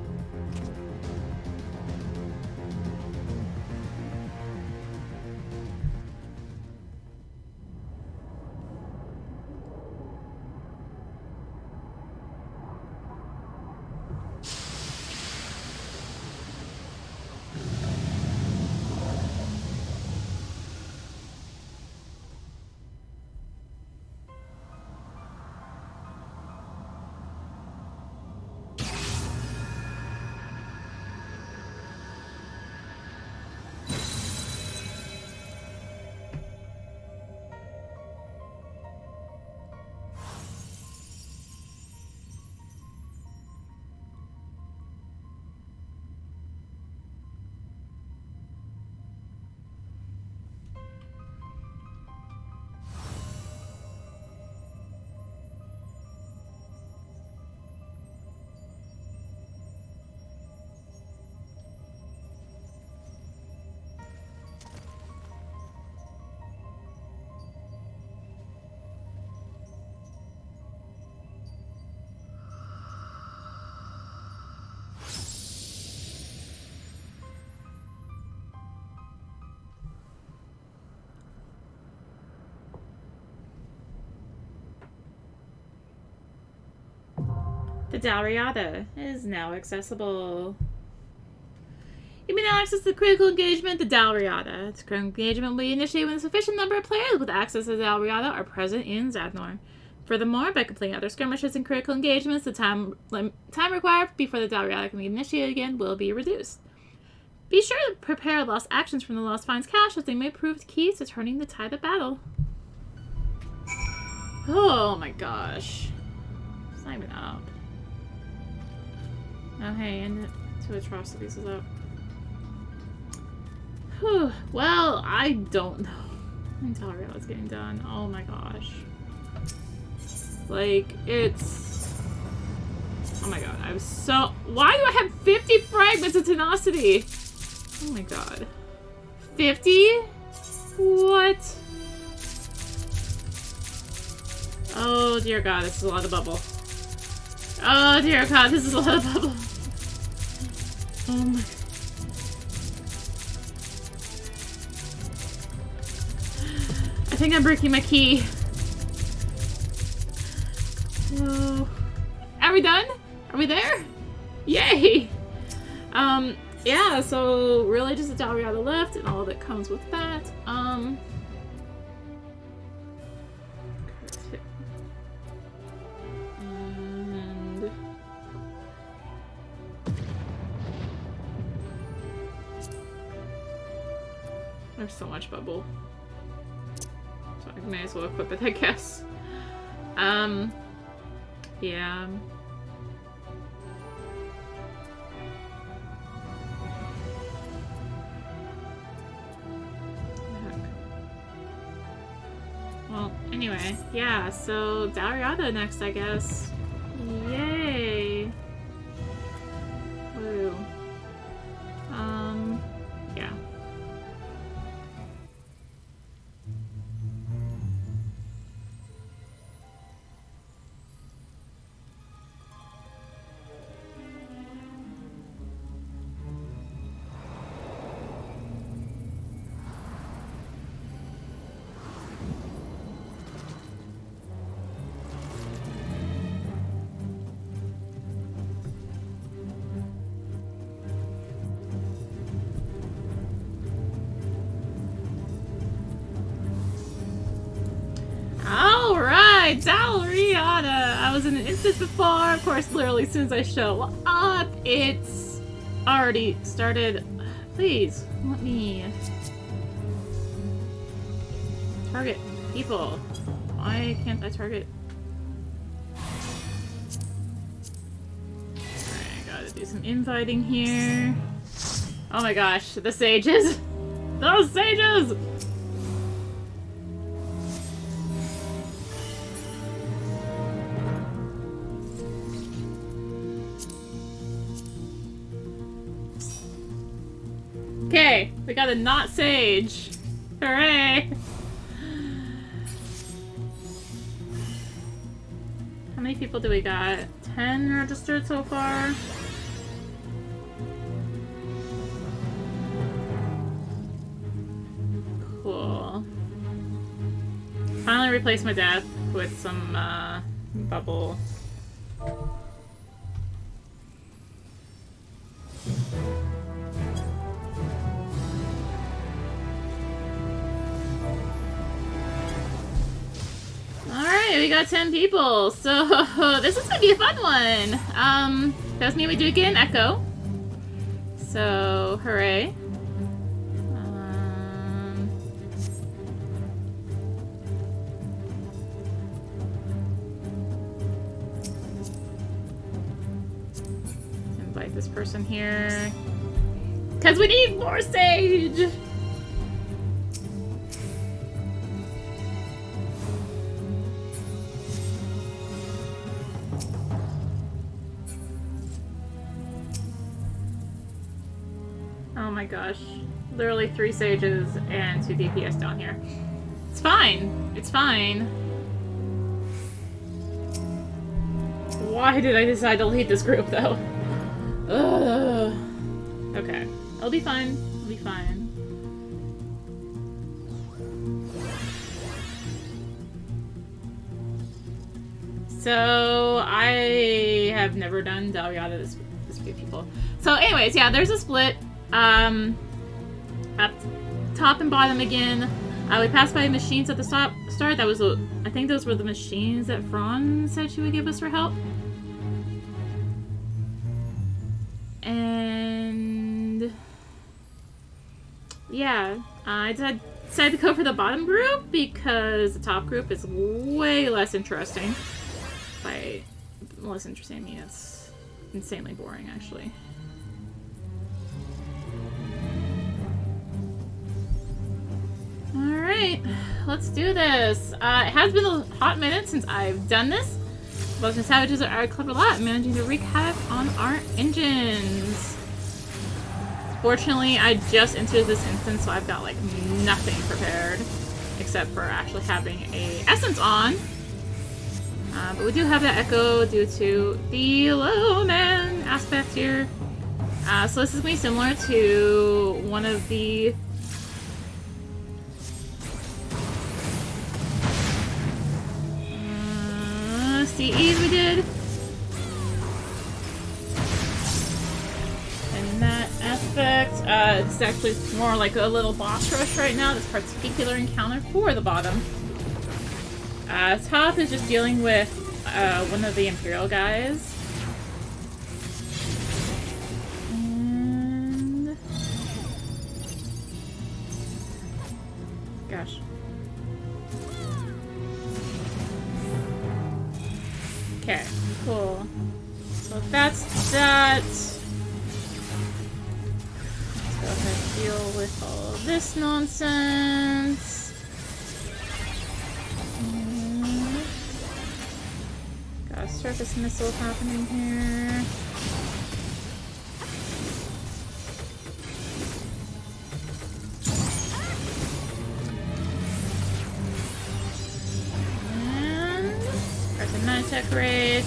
The Dalriada is now accessible. You may now access the critical engagement, the Dalriada. Its critical engagement will be initiated when a sufficient number of players with access to the Dalriada are present in Zadnor. Furthermore, by completing other skirmishes and critical engagements, the time required before the Dalriada can be initiated again will be reduced. Be sure to prepare lost actions from the Lost Finds cache, as they may prove keys to turning the tide of battle. Oh my gosh. It's not even up. Oh hey, and 2 atrocities is up. Whew. Well, I don't know until it's getting done. Oh my gosh. Like, it's... Oh my god, I'm so... Why do I have 50 fragments of tenacity? Oh my god. 50? What? Oh dear god, this is a lot of bubble. Oh dear god, this is a lot of bubble. Oh my... I think I'm breaking my key. Oh. Are we done? Are we there? Yay! Yeah, so really just a Dalriada left and all that comes with that. And there's so much bubble. So I may as well equip it, I guess. Yeah. Well, anyway, yeah, so Dalriada next, I guess. Yay! Woo. Yeah. Dalriada! I was in an instance before, of course, literally as soon as I show up, it's already started. Please, let me target people. Why can't I target? Alright, gotta do some inviting here. Oh my gosh, the sages! Those sages! Okay, we got a not sage. Hooray! How many people do we got? 10 registered so far? Cool. Finally replaced my death with some bubble. Alright, we got 10 people, so this is gonna be a fun one. Does mean we do get an echo. So, hooray. Invite this person here. Because we need more sage! Oh my gosh. Literally 3 sages and 2 DPS down here. It's fine. It's fine. Why did I decide to lead this group though? Ugh. Okay. I'll be fine. I'll be fine. So I have never done Dalriada this few people. So anyways, yeah, there's a split. Up top and bottom again. We passed by machines at the start. That was, I think those were the machines that Fran said she would give us for help. And yeah, I decided to go for the bottom group because the top group is way less interesting. By less interesting, I mean it's insanely boring, actually. Alright, let's do this. It has been a hot minute since I've done this. But the Savages are a clever lot, managing to wreak havoc on our engines. Fortunately, I just entered this instance, so I've got like nothing prepared. Except for actually having a essence on. But we do have that echo due to the low man aspect here. So this is going to be similar to one of the CEs we did. In that aspect, it's actually more like a little boss rush right now, this particular encounter for the bottom. Top is just dealing with one of the Imperial guys. And gosh. Okay, cool. So that's that. Let's go ahead and deal with all of this nonsense. Got a surface missile happening here. Tech raise.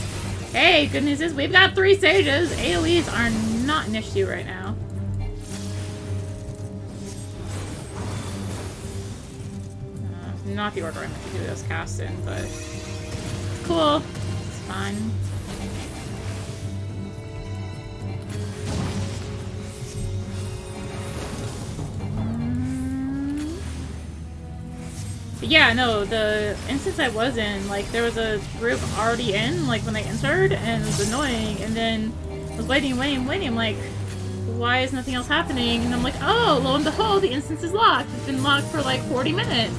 Hey, good news is we've got 3 sages. AoEs are not an issue right now. Not the order I meant to do this cast in, but it's cool. It's fine. But yeah, no, the instance I was in, like, there was a group already in, like, when I entered, and it was annoying, and then I was waiting, I'm like, why is nothing else happening? And I'm like, oh, lo and behold, the instance is locked. It's been locked for, like, 40 minutes.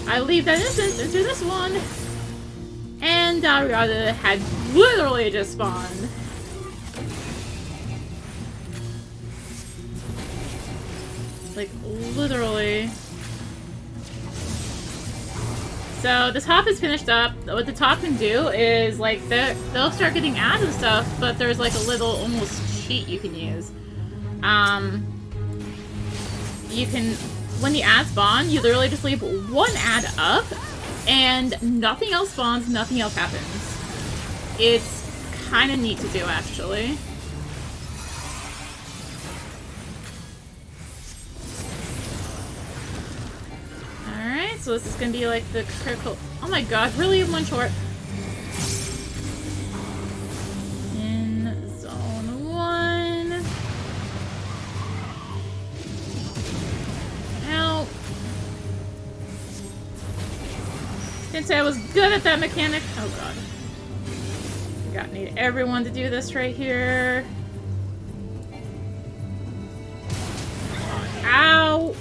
I leave that instance, enter this one, and Dalriada had literally just spawned. Like, literally. So the top is finished up. What the top can do is like they'll start getting ads and stuff, but there's like a little almost cheat you can use. You can, when the ads spawn, you literally just leave one ad up, and nothing else spawns, nothing else happens. It's kind of neat to do, actually. Alright, so this is gonna be like the critical. Oh my god, really? One short. In zone 1. Ow. Didn't say I was good at that mechanic. Oh god. Need everyone to do this right here. Ow!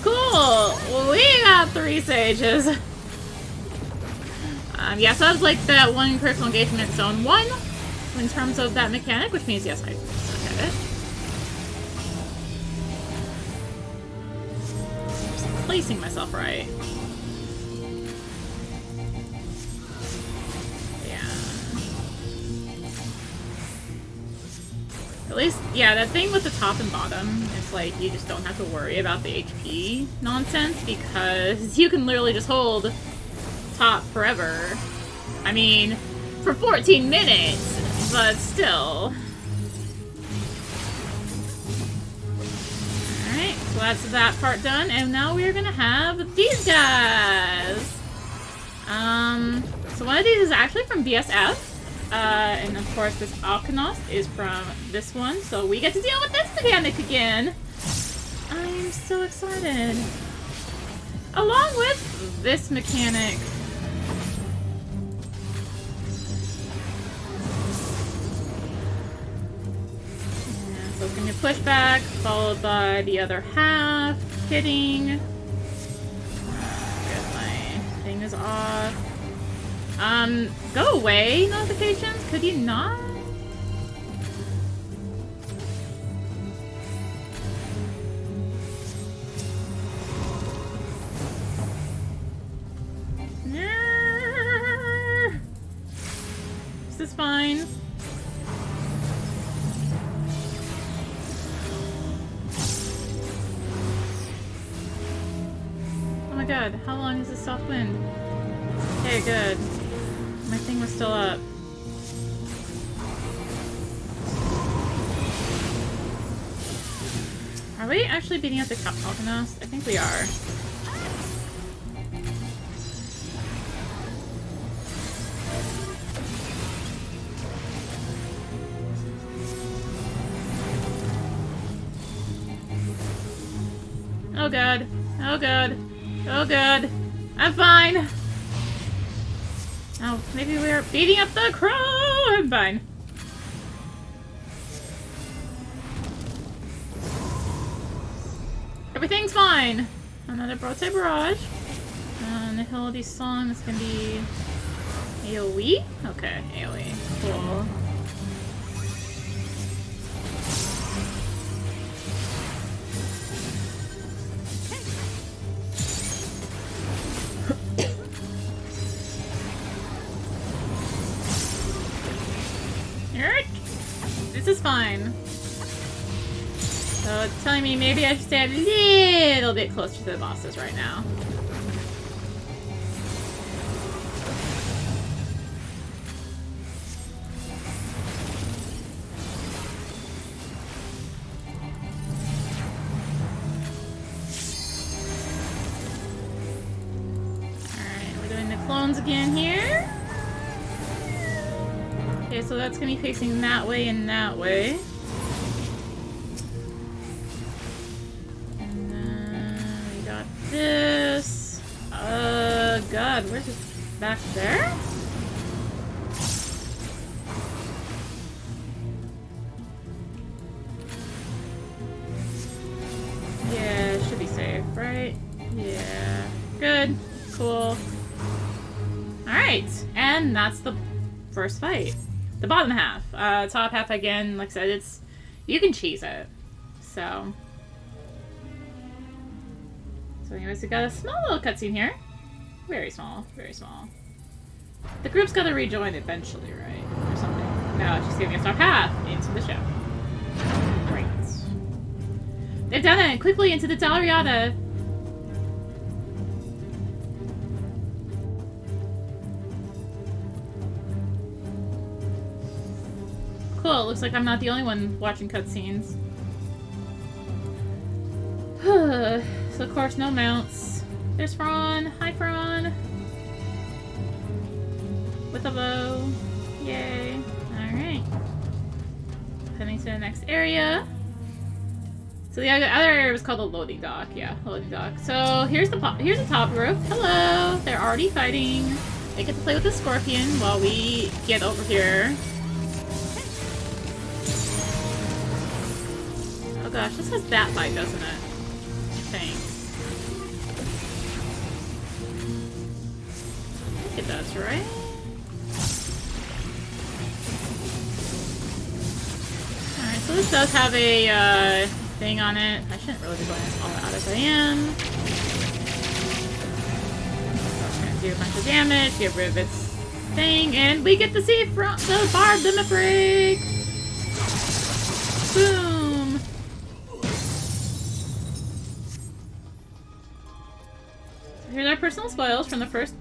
Cool! We got 3 sages. Yeah, so that's like that one critical engagement zone 1 in terms of that mechanic, which means yes, I suck at it. Just placing myself right. At least, yeah, that thing with the top and bottom, it's like you just don't have to worry about the HP nonsense because you can literally just hold top forever. I mean, for 14 minutes, but still. Alright, so that's that part done, and now we're gonna have these guys. So one of these is actually from BSF. And of course this Alkanost is from this one. So we get to deal with this mechanic again. I'm so excited. Along with this mechanic. Yeah, so it's gonna be a pushback, followed by the other half. Hitting. My thing is off. Go away, notifications? Could you not? Is this fine? Oh my god, how long is this soft wind? Okay, good. My thing was still up. Are we actually beating up the Alkanost? I think we are. Oh god. Oh god. Oh god. I'm fine. Oh, maybe we're beating up the crow! I'm fine. Everything's fine! Another Broadside Barrage. Nihility's song is gonna be... AoE? Okay, AoE. Cool. This is fine. So it's telling me maybe I should stay a little bit closer to the bosses right now. Alright, we're doing the clones again here. Okay, so that's gonna be facing that way and that way. And then we got this. God, where's this? Back there? Yeah, it should be safe, right? Yeah. Good. Cool. Alright, and that's the first fight. The bottom half. Top half, again, like I said, it's... You can cheese it. So anyways, we got a small little cutscene here. Very small. Very small. The group's gotta rejoin eventually, right? Or something. No, it's just giving us our path into the show. Great. They've done it! Quickly into the Dalriada! Cool, looks like I'm not the only one watching cutscenes. So of course, no mounts. There's Fron. Hi, Fron. With a bow. Yay. Alright. Heading to the next area. So the other area was called the loading dock. Yeah, loading dock. So here's the top roof. Hello! They're already fighting. They get to play with the scorpion while we get over here. Oh gosh, this has that fight, doesn't it? I think. It does, right? Alright, so this does have a thing on it. I shouldn't really be going all out as I am. So I'm gonna do a bunch of damage, get rid of its thing, and we get to see from the Barb the Mithric! Boom! Here's our personal spoils from the first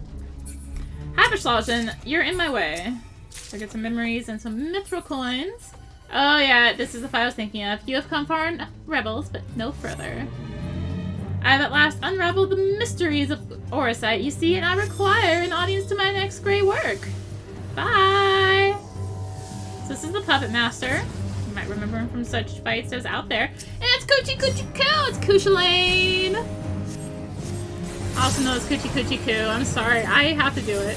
Haberschlagen. You're in my way. So get some memories and some mithril coins. Oh yeah, this is the fight I was thinking of. You have come far, rebels, but no further. I have at last unraveled the mysteries of Oracite, you see, and I require an audience to my next great work. Bye! So this is the Puppet Master. You might remember him from such fights as Out There. And it's Coochie Coochie Coo! It's Coochie-Lane! Also known as Coochie Coochie Coo. I'm sorry, I have to do it.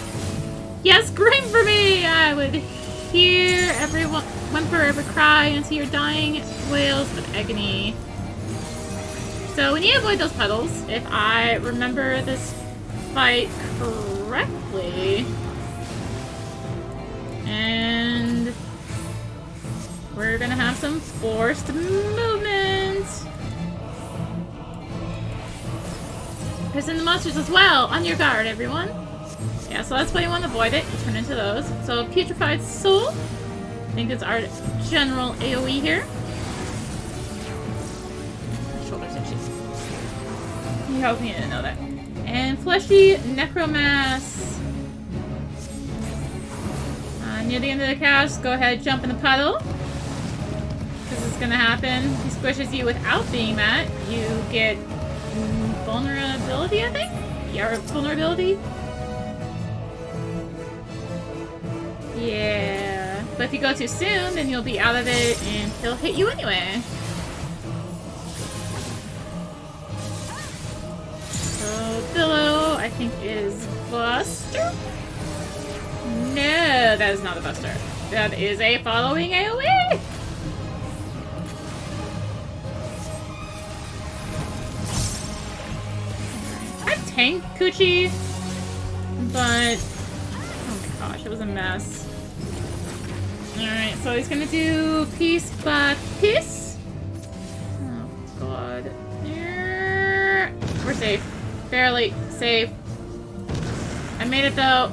Yes, scream for me! I would hear every whimper, every cry, and see your dying wails of agony. So we need to avoid those puddles, if I remember this fight correctly. And we're gonna have some forced movement. There's in the monsters as well. On your guard, everyone. Yeah, so that's why you want to avoid it. You turn into those. So Putrefied Soul. I think it's our general AoE here. Shoulders itchy. You hope you didn't know that. And Fleshy Necromass. Near the end of the cast, go ahead, jump in the puddle. This is gonna happen. He squishes you without being that. You get vulnerability, I think? Yeah, vulnerability? Yeah. But if you go too soon, then you'll be out of it and he'll hit you anyway. So, Billow, I think is Buster? No, that is not a Buster. That is a following AoE! I tanked Coochie, but oh gosh, it was a mess. Alright, so he's gonna do piece by piece. Oh god. We're safe. Barely safe. I made it though.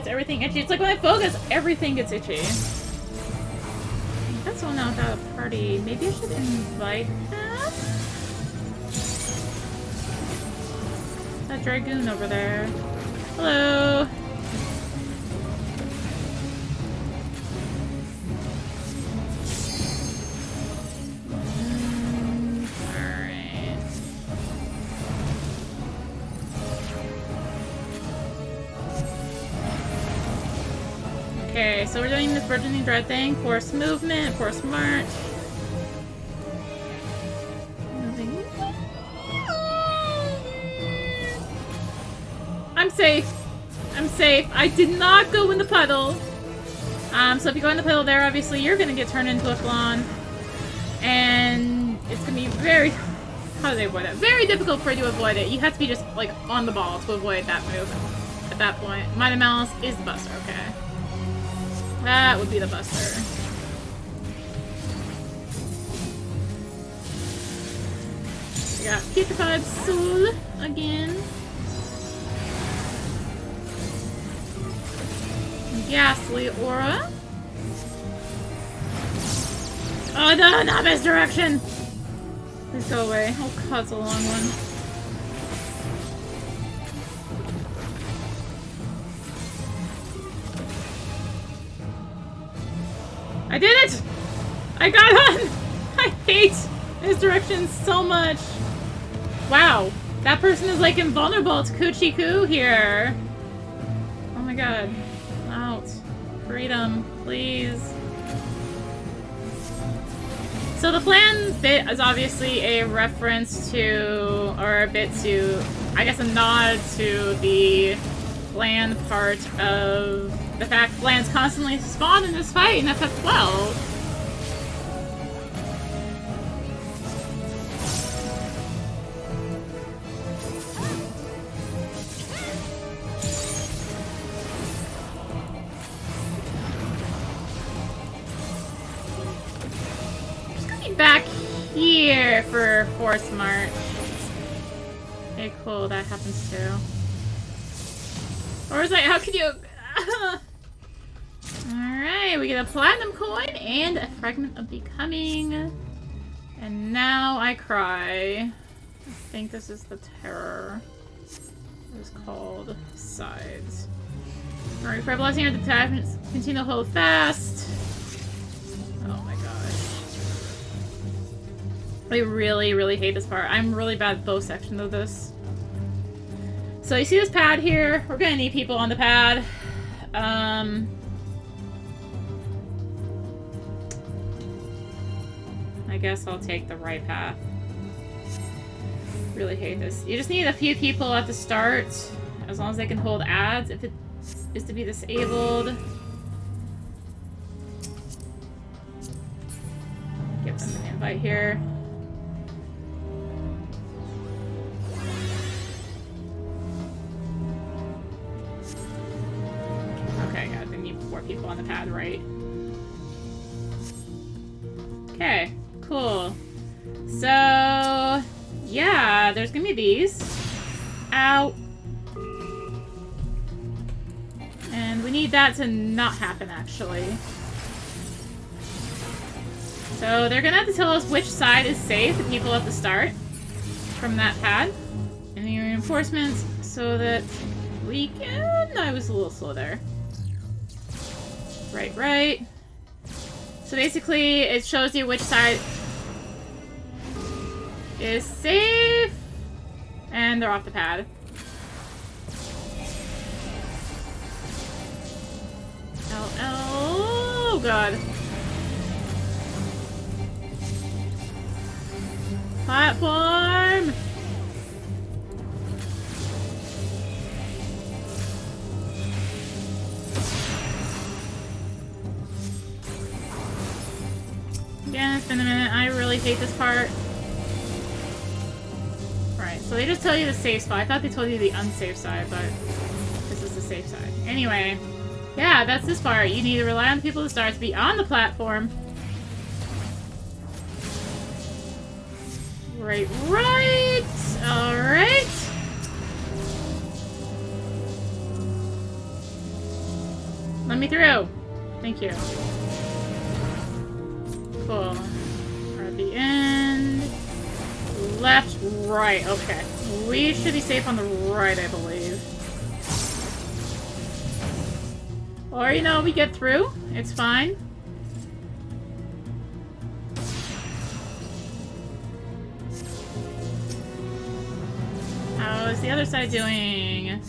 Everything itchy. It's like when I focus, everything gets itchy. That's one now without a party. Maybe I should invite them? That Dragoon over there. Hello! Okay, so we're doing this Burgeoning Dread thing. Force movement, force march. I'm safe. I'm safe. I did not go in the puddle. So if you go in the puddle there, obviously you're gonna get turned into a flan. And it's gonna be very... How do they avoid that? Very difficult for you to avoid it. You have to be just, like, on the ball to avoid that move at that point. Mighty Malice is the Buster, okay. That would be the Buster. We got Putrefied Soul again. Ghastly Aura. Oh no, not misdirection! Please go away. Oh god, it's a long one. I did it! I got on! I hate misdirection so much. Wow. That person is like invulnerable to Coochie Coo here. Oh my god. Out. Freedom, please. So the flan bit is obviously a reference to, or a bit to, I guess a nod to the flan part of the fact flans constantly spawn in this fight in FF12. Just gonna be back here for Force March. Okay, cool, that happens too. Or is that, how could you... Alright, we get a platinum coin and a fragment of becoming. And now I cry. I think this is the terror. It was called Sides. Alright, for a blessing of the attachments, continue to hold fast. Oh my gosh. I really, really hate this part. I'm really bad at both sections of this. So you see this pad here? We're gonna need people on the pad. I guess I'll take the right path. Really hate this. You just need a few people at the start, as long as they can hold ads. If it is to be disabled, give them an invite here. Okay, yeah, they need 4 people on the pad, right? Okay, cool. So, yeah, there's gonna be these. Ow. And we need that to not happen, actually. So they're gonna have to tell us which side is safe, the people at the start, from that pad. And the reinforcements, so that we can... I was a little slow there. Right. So basically, it shows you which side is safe. And they're off the pad. Oh god. Platform! Yeah, it's been a minute. I really hate this part. Right, so they just tell you the safe spot. I thought they told you the unsafe side, but this is the safe side. Anyway, yeah, that's this part. You need to rely on the people to start to be on the platform. Right. Alright. Let me through. Thank you. Cool. We're at the end. Left, right. Okay. We should be safe on the right, I believe. Or, you know, we get through. It's fine. How is the other side doing?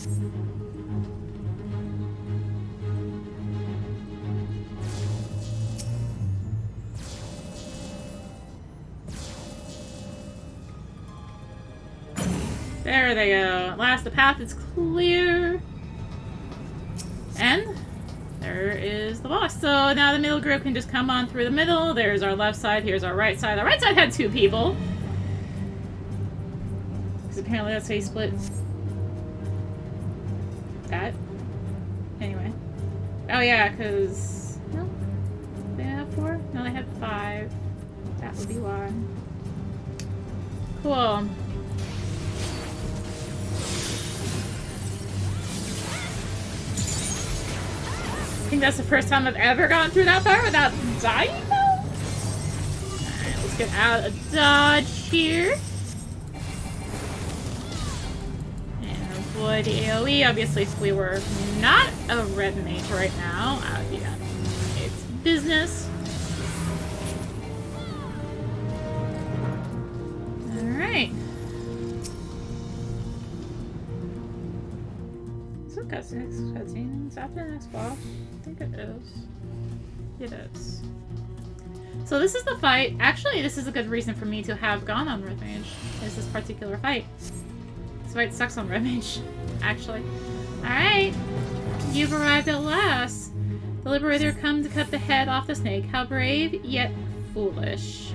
There they go. At last, the path is clear. And there is the boss. So now the middle group can just come on through the middle. There's our left side. Here's our right side. The right side had 2 people. Because apparently that's how you split that. Anyway. Oh yeah, because... No? They have 4? No, they had 5. That would be why. Cool. I think that's the first time I've ever gone through that far without dying, though. Alright, let's get out of dodge here. And avoid the AoE. Obviously, if we were not a red mage right now, yeah, it's business. Alright. Cutscene. Is after the next boss? I think it is. It is. So this is the fight. Actually, this is a good reason for me to have gone on Red Mage. Is this particular fight. This fight sucks on Red Mage, actually. Alright. You've arrived at last. The Liberator come to cut the head off the snake. How brave, yet foolish.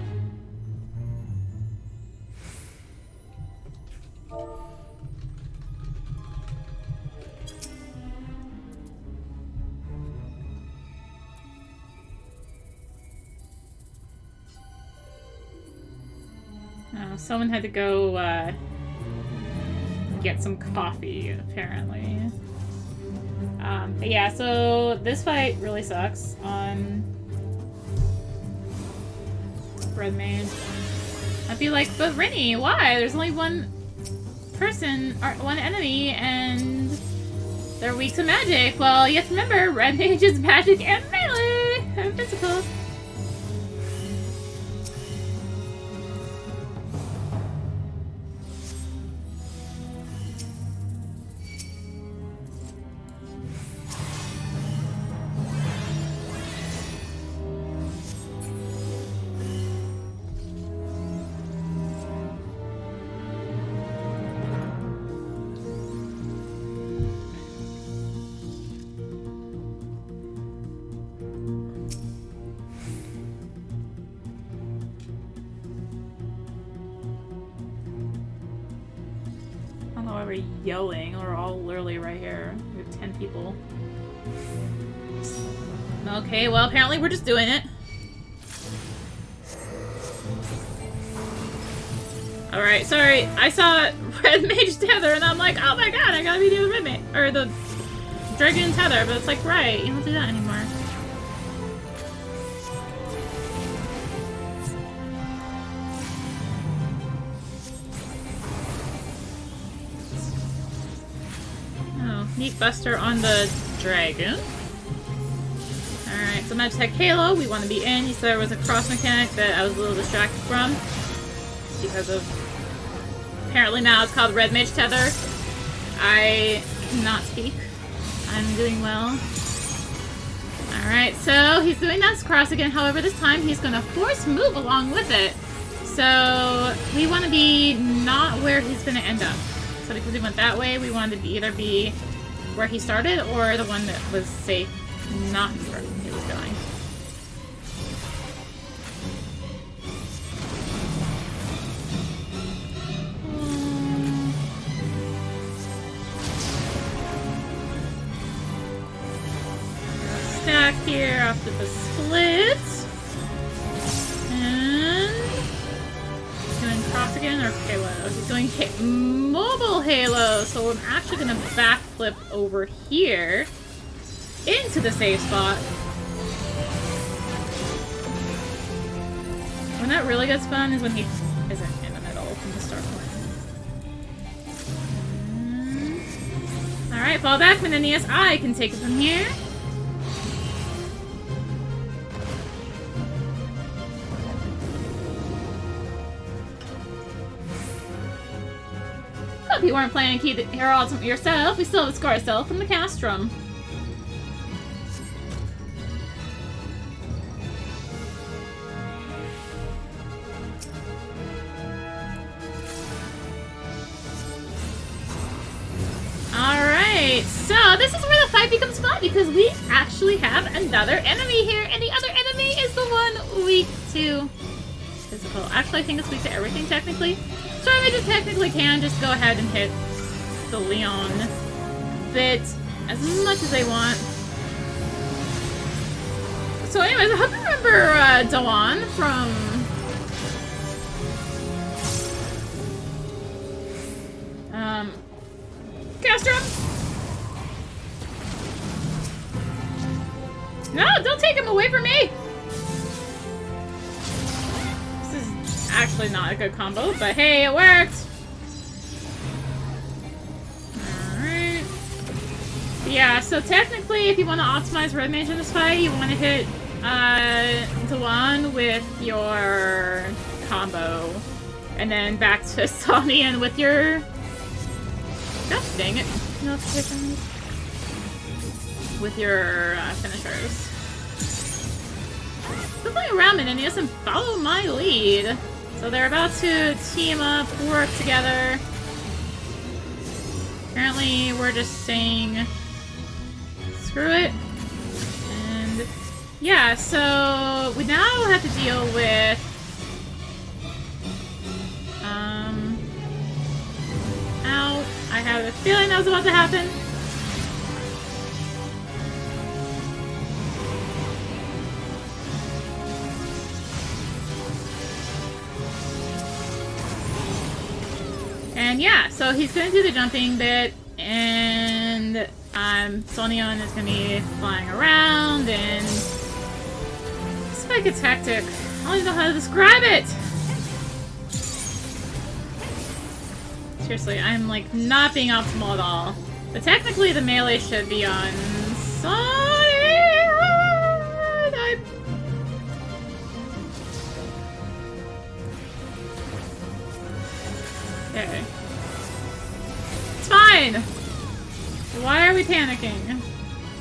Oh, someone had to go, get some coffee, apparently. But yeah, so this fight really sucks on Red Mage. I'd be like, but Rinny, why? There's only one person, or one enemy, and they're weak to magic. Well, you have to remember, Red Mage is magic and melee, and physical. We're yelling. We're all literally right here. We have 10 people. Okay, well, apparently we're just doing it. Alright, sorry. I saw Red Mage Tether and I'm like, oh my god, I gotta be doing Red Mage. Or the Dragon Tether, but it's like, right, you don't do that anymore. Sneak Buster on the dragon. Alright, so Magitech Halo, we want to be in. You said there was a cross mechanic that I was a little distracted from. Because of... Apparently now it's called Red Mage Tether. I cannot speak. I'm doing well. Alright, so he's doing that cross again. However, this time he's going to force move along with it. So we want to be not where he's going to end up. So because he went that way, we wanted to either be where he started, or the one that was safe, not where he was going. Stack here after the split. And doing cross again or Halo? He's doing mobile Halo, so I'm actually gonna backflip over here into the safe spot. When that really gets fun is when he isn't in the middle from the start point. Alright, fall back, Menenius. I can take it from here. Hope you weren't planning to keep the hero ultimate yourself. We still have a scar cell from the castrum. Alright, so this is where the fight becomes fun because we actually have another enemy here, and the other enemy is the one weak to physical. Actually, I think it's weak to everything technically. So I just technically can just go ahead and hit the Leon bit as much as they want. So anyways, I hope you remember Dawn from Castrum? No, don't take him away from me! Actually not a good combo, but hey, it worked! Alright. Yeah, so technically, if you want to optimize Red Mage in this fight, you want to hit Dewan with your combo. And then back to Sonian with your... Gosh dang it. Notifications. With your finishers. Still playing around Menenius and follow my lead. So they're about to team up, work together. Apparently we're just saying screw it. And yeah, so we now have to deal with ow. I have a feeling that was about to happen. And yeah, so he's gonna do the jumping bit, and Sonion is gonna be flying around, and it's like a tactic. I don't even know how to describe it! Seriously, I'm like not being optimal at all. But technically the melee should be on Sonic! Okay. It's fine! Why are we panicking?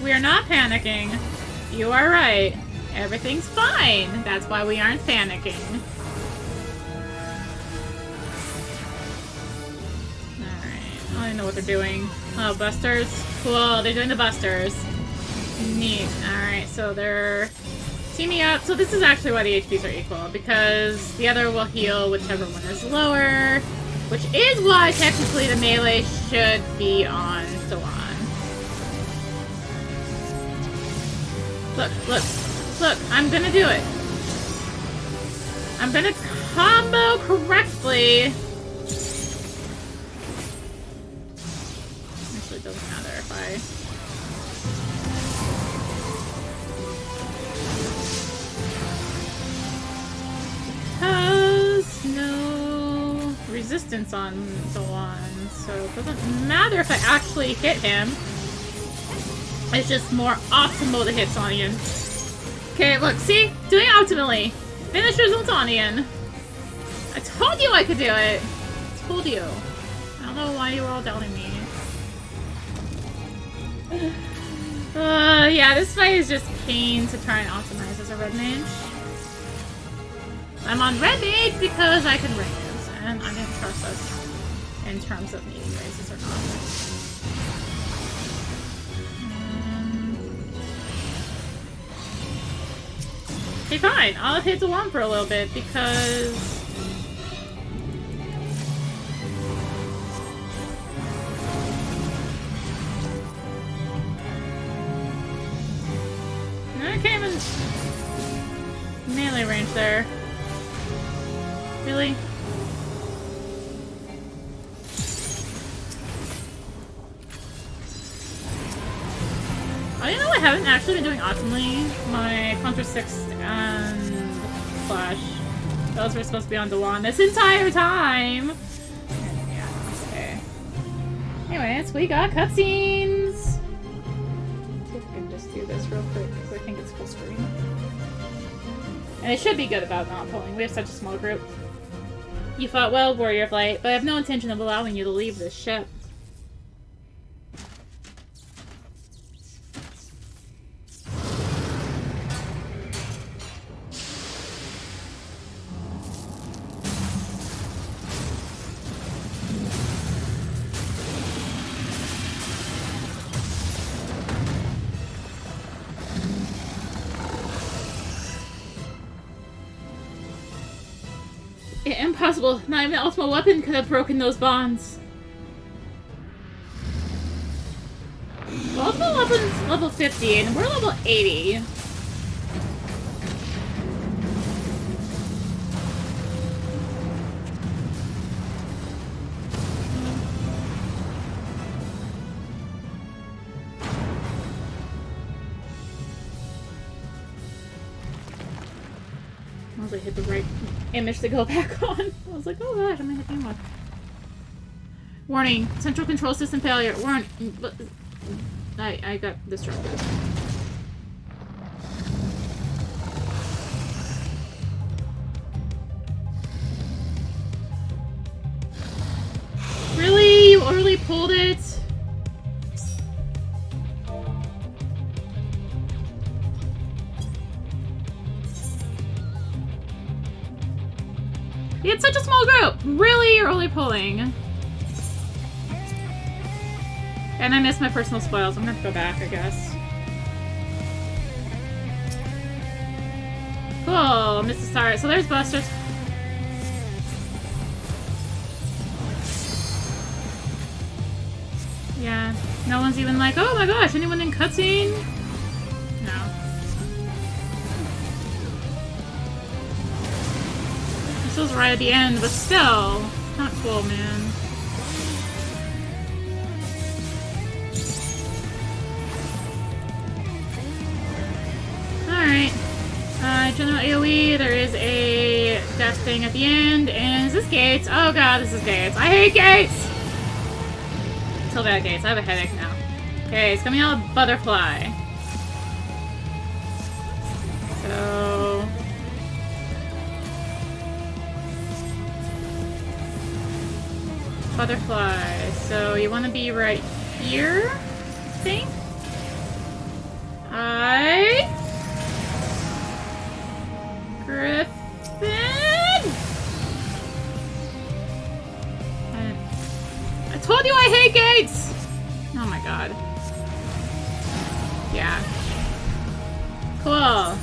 We are not panicking. You are right. Everything's fine. That's why we aren't panicking. Alright. I don't know what they're doing. Oh, busters? Cool, they're doing the busters. Neat. Alright, so they're teaming up. So this is actually why the HPs are equal, because the other will heal whichever one is lower, which is why technically the melee should be on Dawn. Look, look, look, I'm gonna do it. I'm gonna combo correctly. Actually, it doesn't matter if I... Because no resistance on the one, so it doesn't matter if I actually hit him. It's just more optimal to hit Sonian. Okay, look, see? Doing it optimally. Finishers on Sonian. I told you I could do it! I told you. I don't know why you were all doubting me. Yeah, this fight is just keen to try and optimize as a red mage. I'm on red mage because I can raise, and I didn't trust us in terms of needing raises or not. Okay, fine. I'll hit the one for a little bit because... I came in melee range there. Really? Oh, you know I haven't actually been doing optimally? My Counter 6 and Flash. Those were supposed to be on Dewan this entire time! Yeah, okay. Anyways, we got cutscenes! See if I can just do this real quick, because I think it's full screen. And it should be good about not pulling. We have such a small group. You fought well, Warrior of Light, but I have no intention of allowing you to leave this ship. Impossible. Not even the ultimate weapon could have broken those bonds. The ultimate weapon's level 50 and we're level 80. I hit the right image to go back on. I was like, oh gosh, I'm gonna hit the game one. Warning, central control system failure. Warning. I got distracted. Really? You already pulled it? It's such a small group! Really? You're only pulling? And I missed my personal spoils. I'm gonna have to go back, I guess. Cool, missed the start. So there's Busters. Yeah, no one's even like, oh my gosh, anyone in cutscene? No. This was right at the end, but still, not cool, man. Alright. General AoE, there is a death thing at the end, and is this gates? Oh god, this is gates. I hate gates! until that gates. I have a headache now. Okay, it's coming out butterfly. So... butterfly. So you want to be right here, I think? Griffin? I told you I hate gates! Oh my god. Yeah. Cool.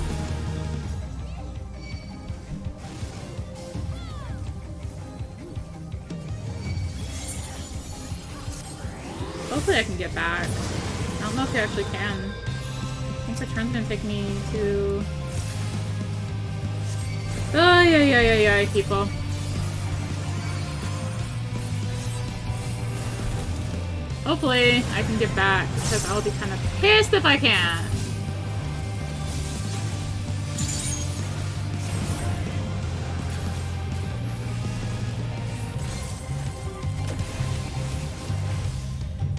Hopefully I can get back. I don't know if I actually can. I think return's gonna take me to... Oh, yeah, people. Hopefully I can get back, because I'll be kind of pissed if I can't.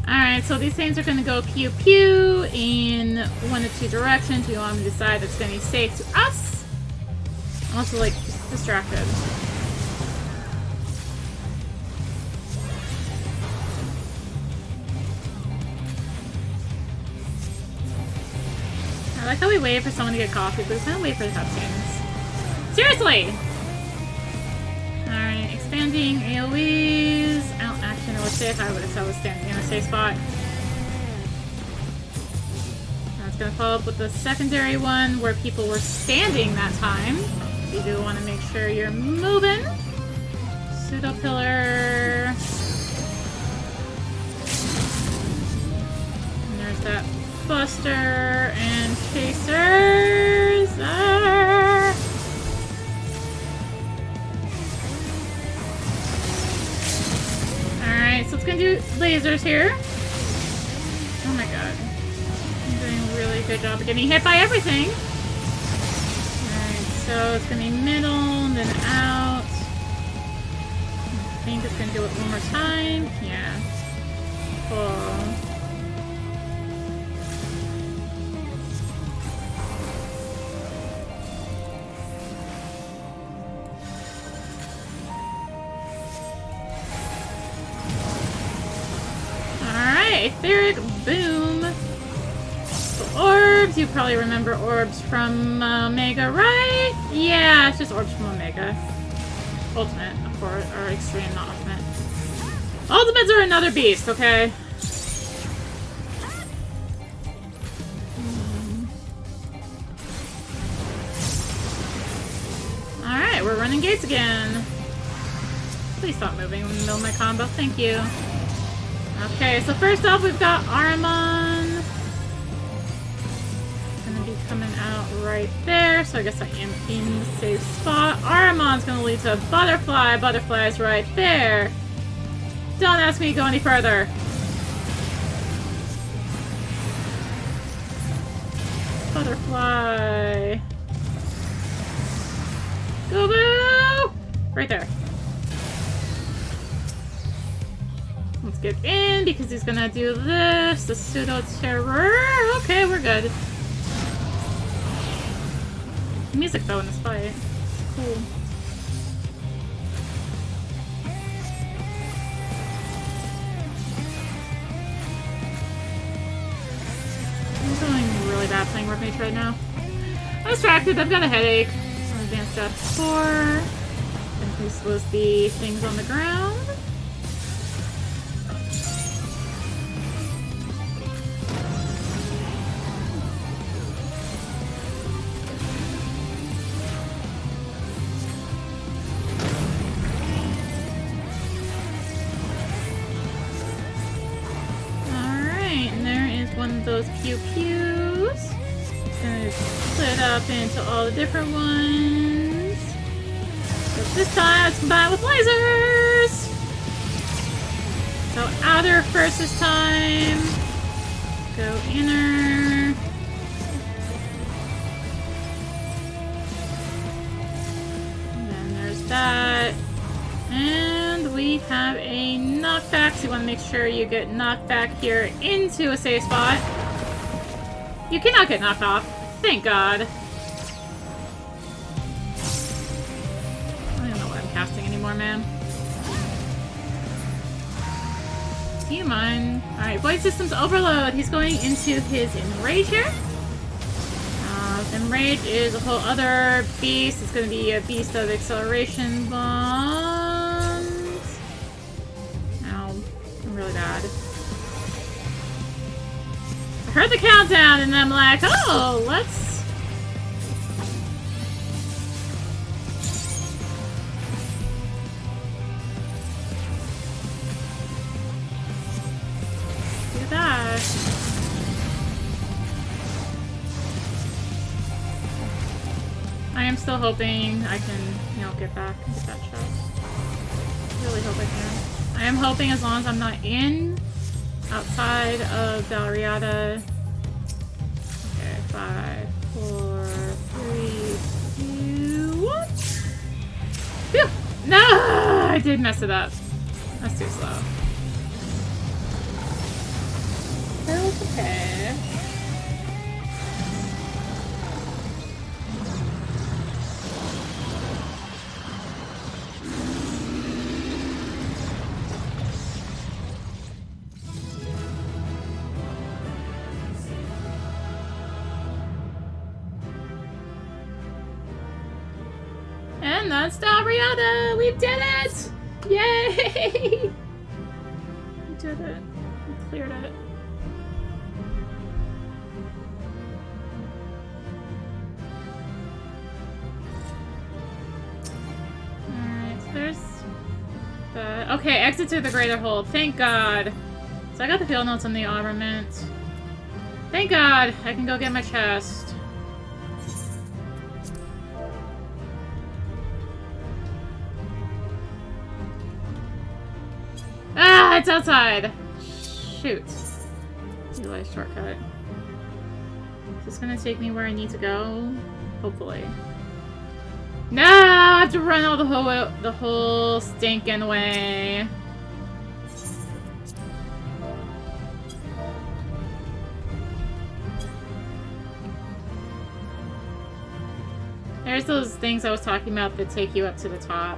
Alright, so these things are going to go pew pew in one of two directions. We want to decide that's going to be safe to us. I'm also, like, just distracted. I like how we wait for someone to get coffee, but we kind of wait for the cutscenes. Seriously! Alright, expanding AoEs. I don't actually know what safe. I would have said I was standing in a safe spot. That's gonna follow up with the secondary one where people were standing that time. You do want to make sure you're moving. Pseudo pillar. And there's that Buster and Chasers. Alright, so it's gonna do lasers here. Oh my god. I'm doing a really good job of getting hit by everything. Alright, so it's gonna be middle, and then out. I think it's gonna do it one more time. Yeah. Cool. Etheric Boom. So orbs, you probably remember orbs from Omega, right? Yeah, it's just orbs from Omega. Ultimate, of course, or Extreme, not Ultimate. Ultimates are another beast, okay? Alright, we're running gates again. Please stop moving in the middle of my combo, thank you. Okay, so first off, we've got Aramon. Gonna be coming out right there, so I guess I am in the safe spot. Aramon's gonna lead to Butterfly. Butterfly's right there. Don't ask me to go any further. Butterfly. Go boo! Right there. Let's get in, because he's gonna do this. The pseudo-terror. Okay, we're good. Music, though, in this fight. It's cool. I'm doing really bad playing Rook Mage right now. I'm distracted. I've got a headache. I'm advanced step 4. I think this was the things on the ground. Those pew-pews. It's gonna split up into all the different ones. But this time it's combined with lasers! So outer first this time. Go inner. And then there's that. And we have a knockback, so you want to make sure you get knocked back here into a safe spot. You cannot get knocked off. Thank God. I don't know what I'm casting anymore, man. Human. Alright, Void Systems Overload. He's going into his Enrage here. Enrage is a whole other beast. It's going to be a beast of acceleration bombs. Ow. I'm really bad. I heard the countdown and I'm like, oh, let's... do that. I am still hoping I can, you know, get back and get that chest. I really hope I can. I am hoping as long as I'm not outside of Dalriada. Okay, 5, 4, 3, 2, 1. Phew! No! I did mess it up. That's too slow. That was okay. And that's Dalriada! We did it! Yay! We did it. We cleared it. Alright, so there's the... Okay, exit to the Greater Hold. Thank God! So I got the field notes on the armament. Thank God! I can go get my chest. Ah, it's outside! Shoot. Utilize shortcut. Is this gonna take me where I need to go? Hopefully. No! I have to run all the whole stinking way. There's those things I was talking about that take you up to the top.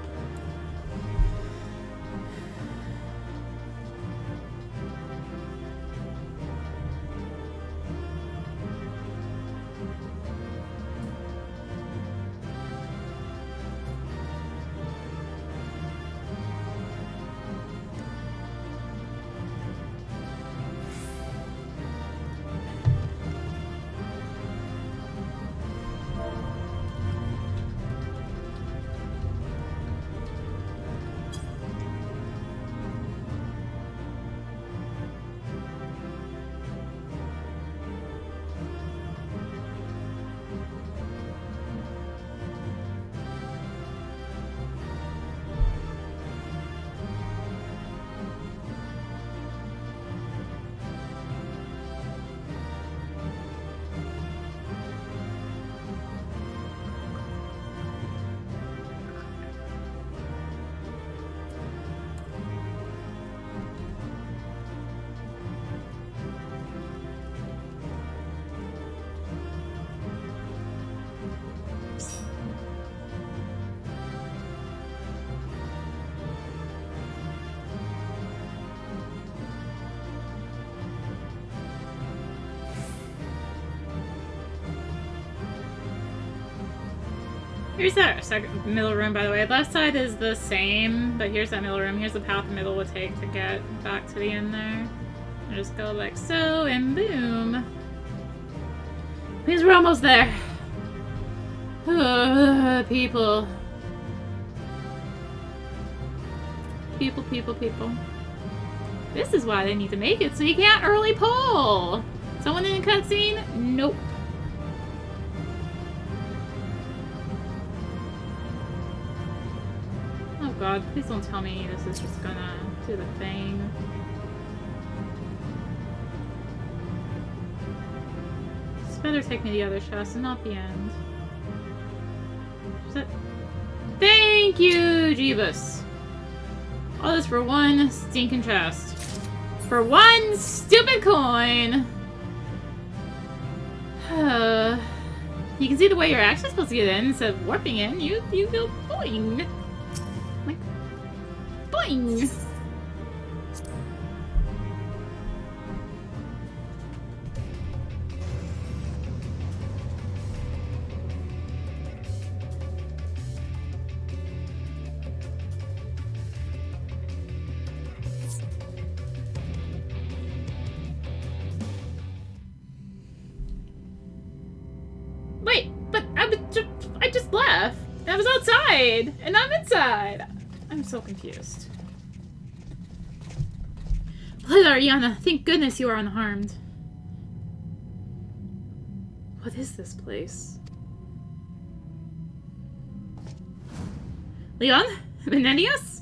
Here's that second middle room, by the way. Left side is the same, but here's that middle room. Here's the path the middle would take to get back to the end there. And just go like so, and boom. Means we're almost there. People. People, people, people. This is why they need to make it so you can't early pull. Someone in a cutscene? Nope. Oh god, please don't tell me this is just gonna do the thing. This better take me to the other chest and not the end. Thank you, Jeebus. All this for one stinking chest. For one stupid coin! You can see the way you're actually supposed to get in instead of warping in. You go boing. Like, boing! Wait, but I just left. I was outside, and I'm inside. I'm so confused. Hello, Ariana. Thank goodness you are unharmed. What is this place? Leon? Menenius?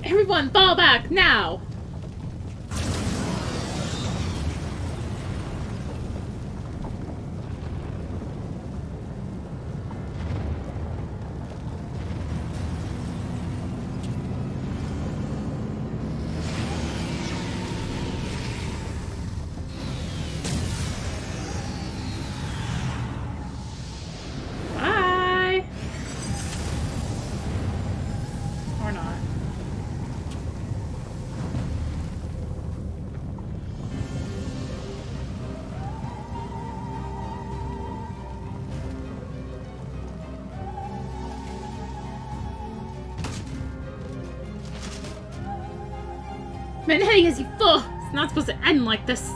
Everyone, fall back, now! Bye! Or not. Menenius, you fool! It's not supposed to end like this.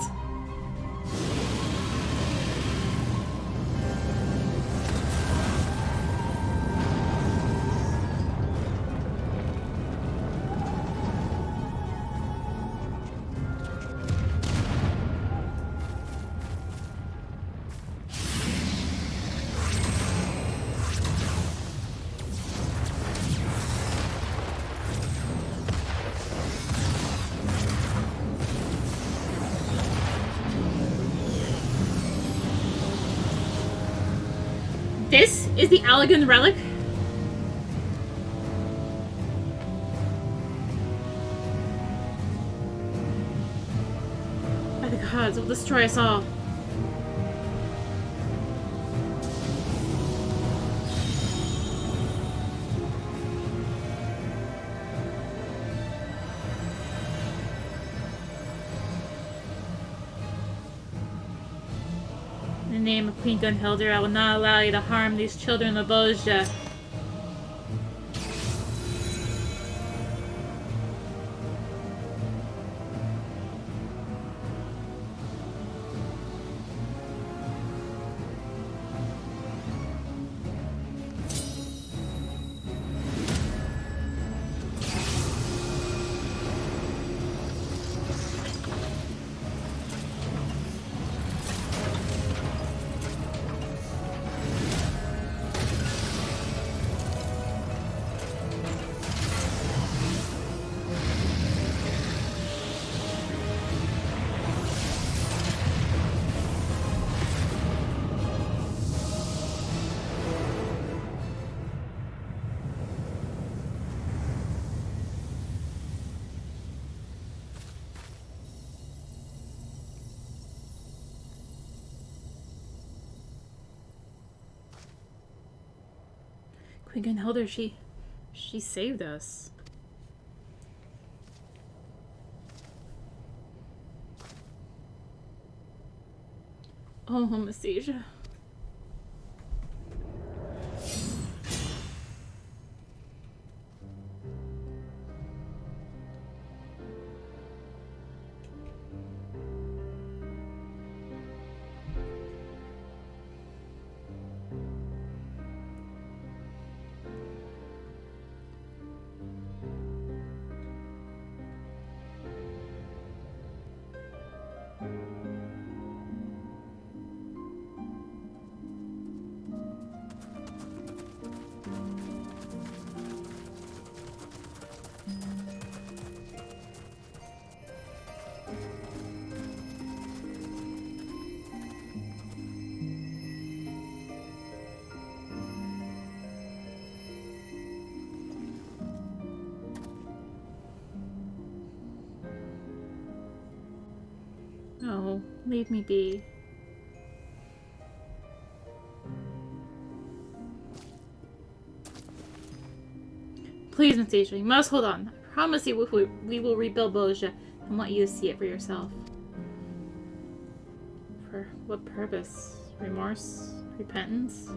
This is the Allegan relic? By the gods, it will destroy us all. In the name of Queen Gunhilda, I will not allow you to harm these children of Bozja. Queen Gunhilda, she saved us. Oh, Homostasia. No, leave me be. Please, Natasha, you must hold on. I promise you we will rebuild Boja and want you to see it for yourself. For what purpose? Remorse? Repentance?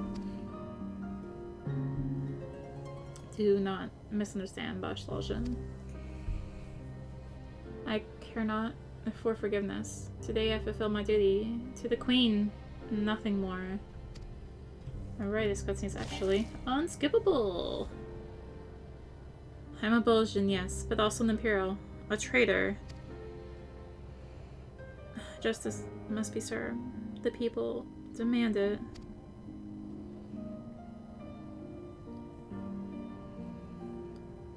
Do not misunderstand, Bashlaljan. I care not for forgiveness. Today I fulfill my duty to the Queen. Nothing more. Alright, this cutscene is actually unskippable. I'm a Bolshan, yes, but also an Imperial. A traitor. Justice must be served. The people demand it.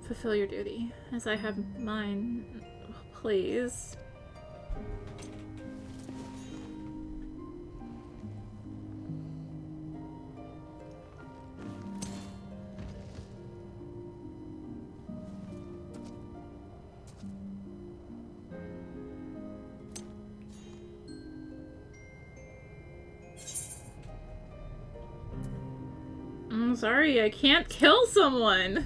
Fulfill your duty, as I have mine. Please. I'm sorry, I can't kill someone.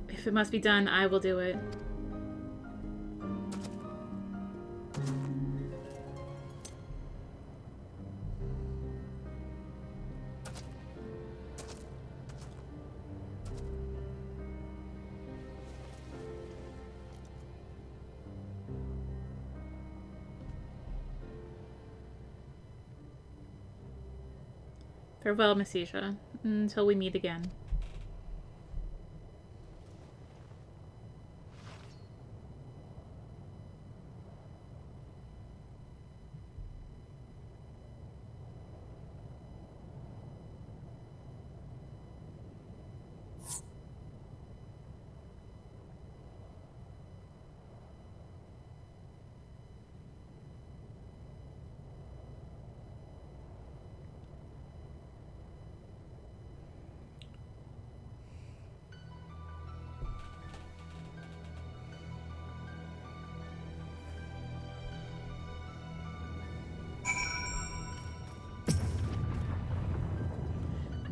If it must be done, I will do it. Farewell, Miss Isha. Until we meet again.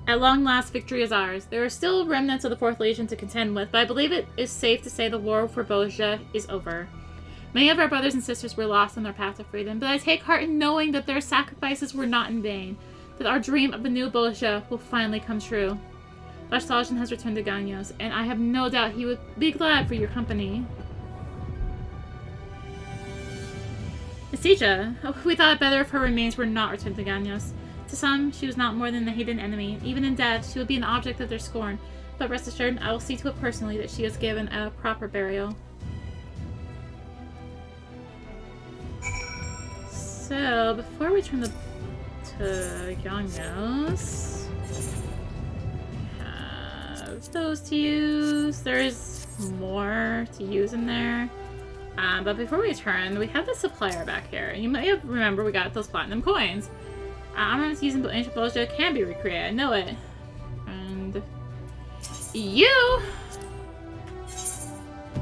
At long last, victory is ours. There are still remnants of the 4th Legion to contend with, but I believe it is safe to say the war for Boja is over. Many of our brothers and sisters were lost on their path to freedom, but I take heart in knowing that their sacrifices were not in vain, that our dream of a new Boja will finally come true. Bashlaljan has returned to Ganyos, and I have no doubt he would be glad for your company. Isija, we thought it better if her remains were not returned to Ganyos. To some, she was not more than a hidden enemy. Even in death, she would be an object of their scorn. But rest assured, I will see to it personally that she is given a proper burial. So, before we turn to Ganyos, we have those to use. There is more to use in there. But before we turn, we have the supplier back here. You may remember we got those platinum coins. Armaments using ancient Boja can be recreated. I know it. And you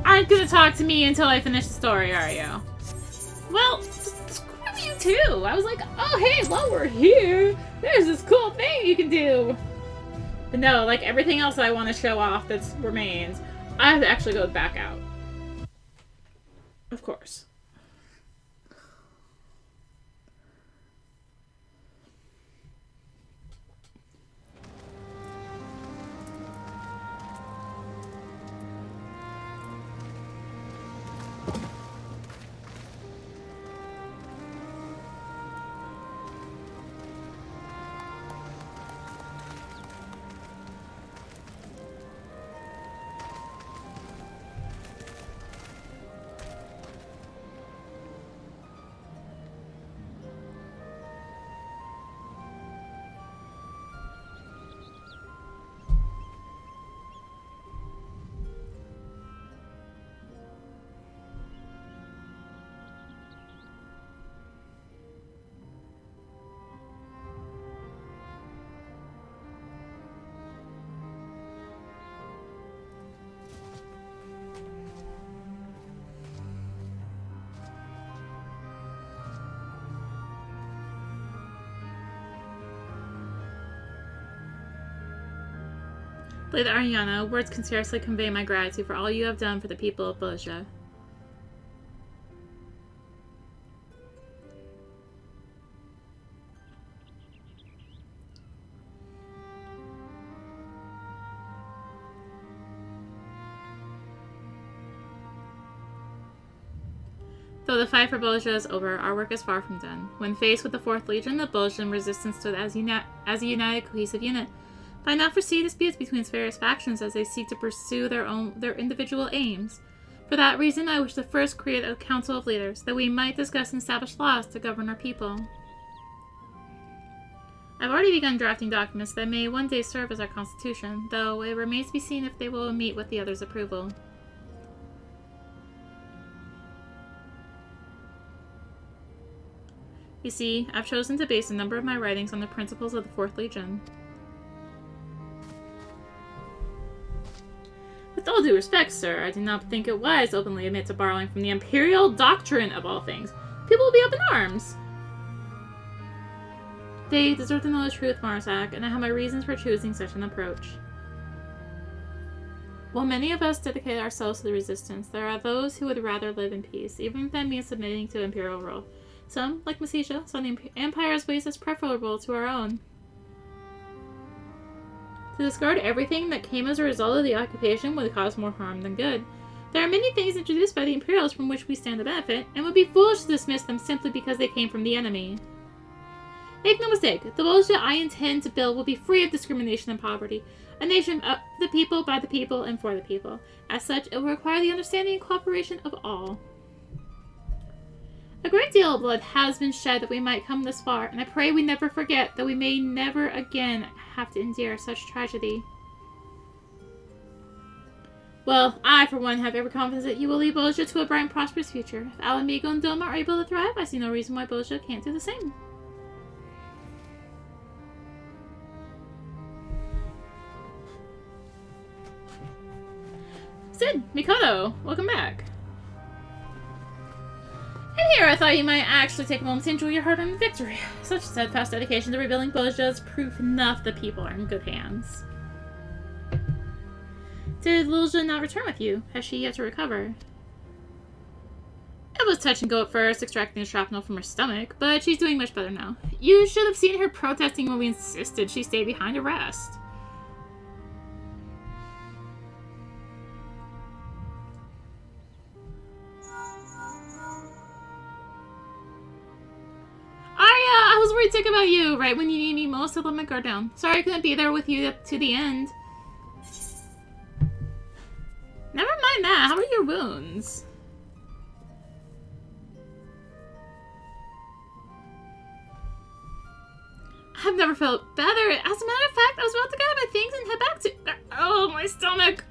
aren't gonna talk to me until I finish the story, are you? Well, screw you too. I was like, oh hey, while we're here, there's this cool thing you can do. But no, like everything else that I want to show off that remains, I have to actually go back out. Of course. Lady Ariana, words can scarcely convey my gratitude for all you have done for the people of Whyyyyy. Though the fight for Whyyyyy is over, our work is far from done. When faced with the 4th Legion, the Whyyyyy resistance stood as a united, cohesive unit. But I now foresee disputes between its various factions as they seek to pursue their individual aims. For that reason, I wish to first create a council of leaders, that we might discuss and establish laws to govern our people. I've already begun drafting documents that may one day serve as our constitution, though it remains to be seen if they will meet with the others' approval. You see, I've chosen to base a number of my writings on the principles of the 4th Legion. With all due respect, sir, I do not think it wise to openly admit to borrowing from the Imperial doctrine of all things. People will be up in arms. They deserve to know the truth, Marsak, and I have my reasons for choosing such an approach. While many of us dedicate ourselves to the resistance, there are those who would rather live in peace, even if that means submitting to Imperial rule. Some, like Masisha, saw the Empire's ways as preferable to our own. To discard everything that came as a result of the occupation would cause more harm than good. There are many things introduced by the Imperials from which we stand to benefit, and would be foolish to dismiss them simply because they came from the enemy. Make no mistake, the Whyyyyy I intend to build will be free of discrimination and poverty. A nation of the people, by the people, and for the people. As such, it will require the understanding and cooperation of all. A great deal of blood has been shed that we might come this far, and I pray we never forget that we may never again have to endure such tragedy. Well, I, for one, have every confidence that you will lead Whyyyyy to a bright and prosperous future. If Alamigo and Doma are able to thrive, I see no reason why Whyyyyy can't do the same. Sid, Mikado, welcome back. And here I thought you might actually take a moment to enjoy your hard-earned victory. Such steadfast dedication to rebuilding Whyyyyy is proof enough that people are in good hands. Did Lilja not return with you? Has she yet to recover? It was touch and go at first, extracting the shrapnel from her stomach, but she's doing much better now. You should have seen her protesting when we insisted she stay behind to rest. I was worried sick about you, right when you need me most. I let my guard down. Sorry I couldn't be there with you to the end. Never mind that. How are your wounds? I've never felt better. As a matter of fact, I was about to gather my things and head back to... Oh, my stomach.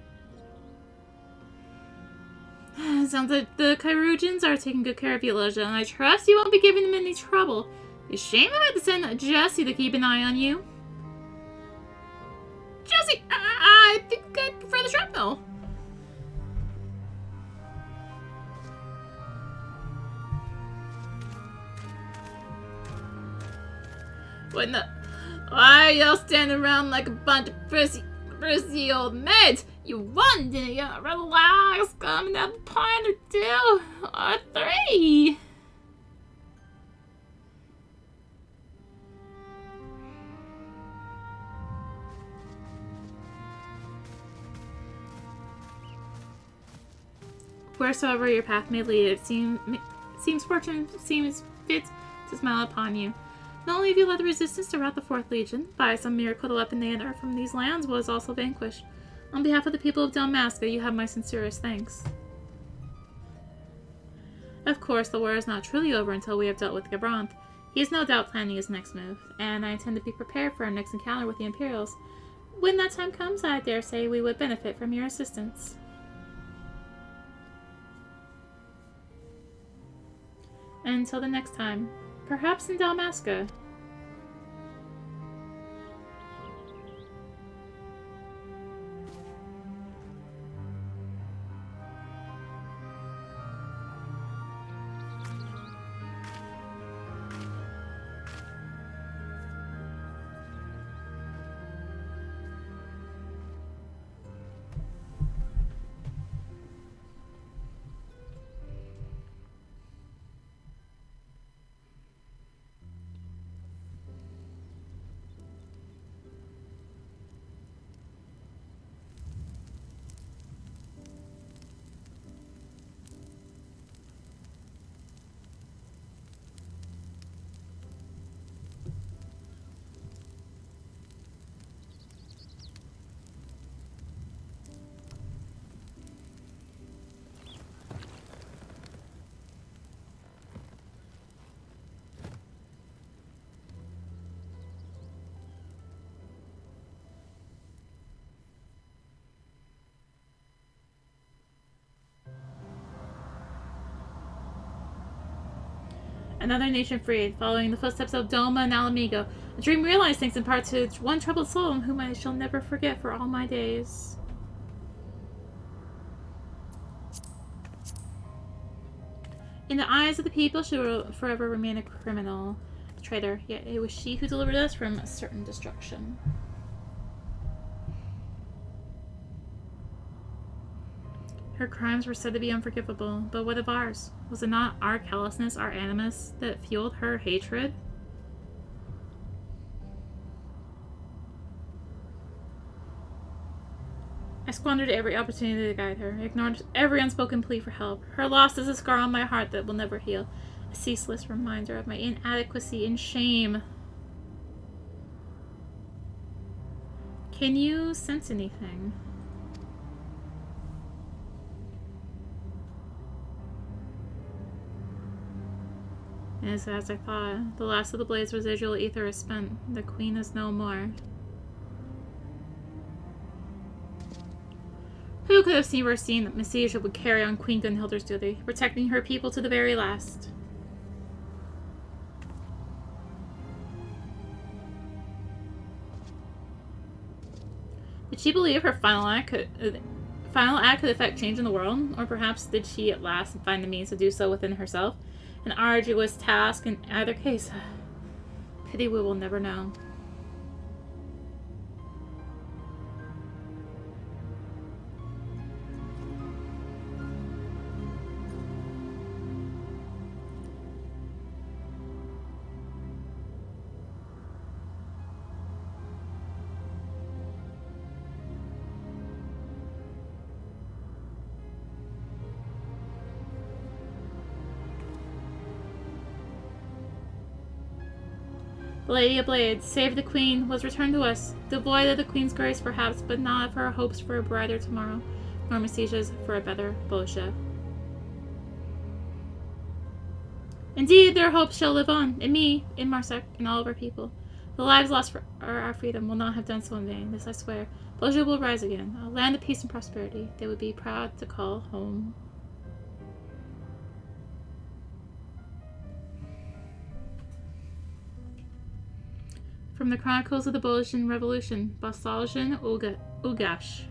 It sounds like the Kyrogens are taking good care of you, Lilja, and I trust you won't be giving them any trouble. It's a shame I had to send Jessie to keep an eye on you. Jessie! I think I prefer the shrapnel. What the? Why are y'all standing around like a bunch of prissy old maids? You won, didn't you? Relax, come and have a pint or two, or three. Wheresoever your path may lead, it seems fortunate, seems fit to smile upon you. Not only have you led the resistance to rout the 4th Legion, by some miracle the weapon they unearthed from these lands was also vanquished. On behalf of the people of Dalmasca, you have my sincerest thanks. Of course, the war is not truly over until we have dealt with Gabranth. He is no doubt planning his next move, and I intend to be prepared for our next encounter with the Imperials. When that time comes, I dare say we would benefit from your assistance. Until the next time, perhaps in Dalmasca. Another nation freed, following the footsteps of Doma and Alamigo. A dream realized thanks in part to one troubled soul whom I shall never forget for all my days. In the eyes of the people, she will forever remain a criminal. A traitor, yet it was she who delivered us from certain destruction. Her crimes were said to be unforgivable, but what of ours? Was it not our callousness, our animus, that fueled her hatred? I squandered every opportunity to guide her, ignored every unspoken plea for help. Her loss is a scar on my heart that will never heal, a ceaseless reminder of my inadequacy and shame. Can you sense anything? It is as I thought. The last of the blade's residual ether is spent. The queen is no more. Who could have foreseen that Messia would carry on Queen Gunhilder's duty, protecting her people to the very last? Did she believe her final act could affect change in the world? Or perhaps did she at last find the means to do so within herself? An arduous task in either case. Pity we will never know. The Lady of Blades, save the Queen, was returned to us, devoid of the Queen's grace perhaps, but not of her hopes for a brighter tomorrow, nor Messia's for a better Bosha. Indeed, their hopes shall live on, in me, in Marsek, and all of our people. The lives lost for our freedom will not have done so in vain, this I swear. Bosha will rise again, a land of peace and prosperity, they would be proud to call home. From the Chronicles of the Boshan Revolution, Basaljan Ugash.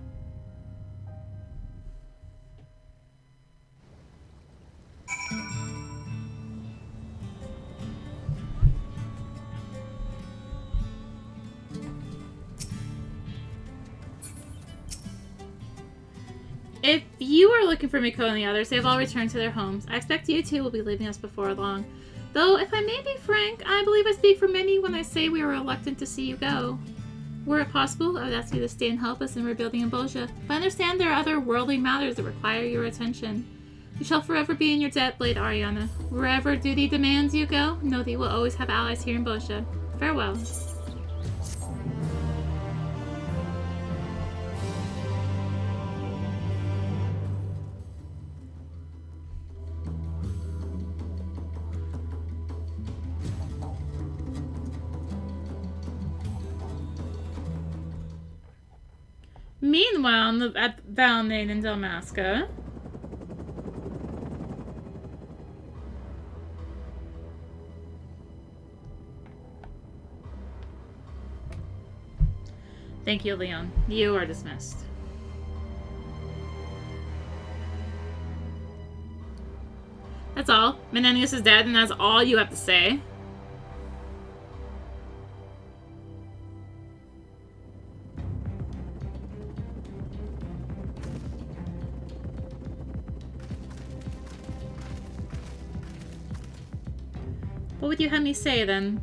If you are looking for Miko and the others, they have all returned to their homes. I expect you two will be leaving us before long. Though, if I may be frank, I believe I speak for many when I say we are reluctant to see you go. Were it possible, I would ask you to stay and help us in rebuilding in Bosha, but I understand there are other worldly matters that require your attention. You shall forever be in your debt, Blade Ariana. Wherever duty demands you go, know that you will always have allies here in Bosha. Farewell. Meanwhile, at Valnane and Dalmasca, thank you, Leon. You are dismissed. That's all. Menenius is dead, and that's all you have to say. What would you have me say, then?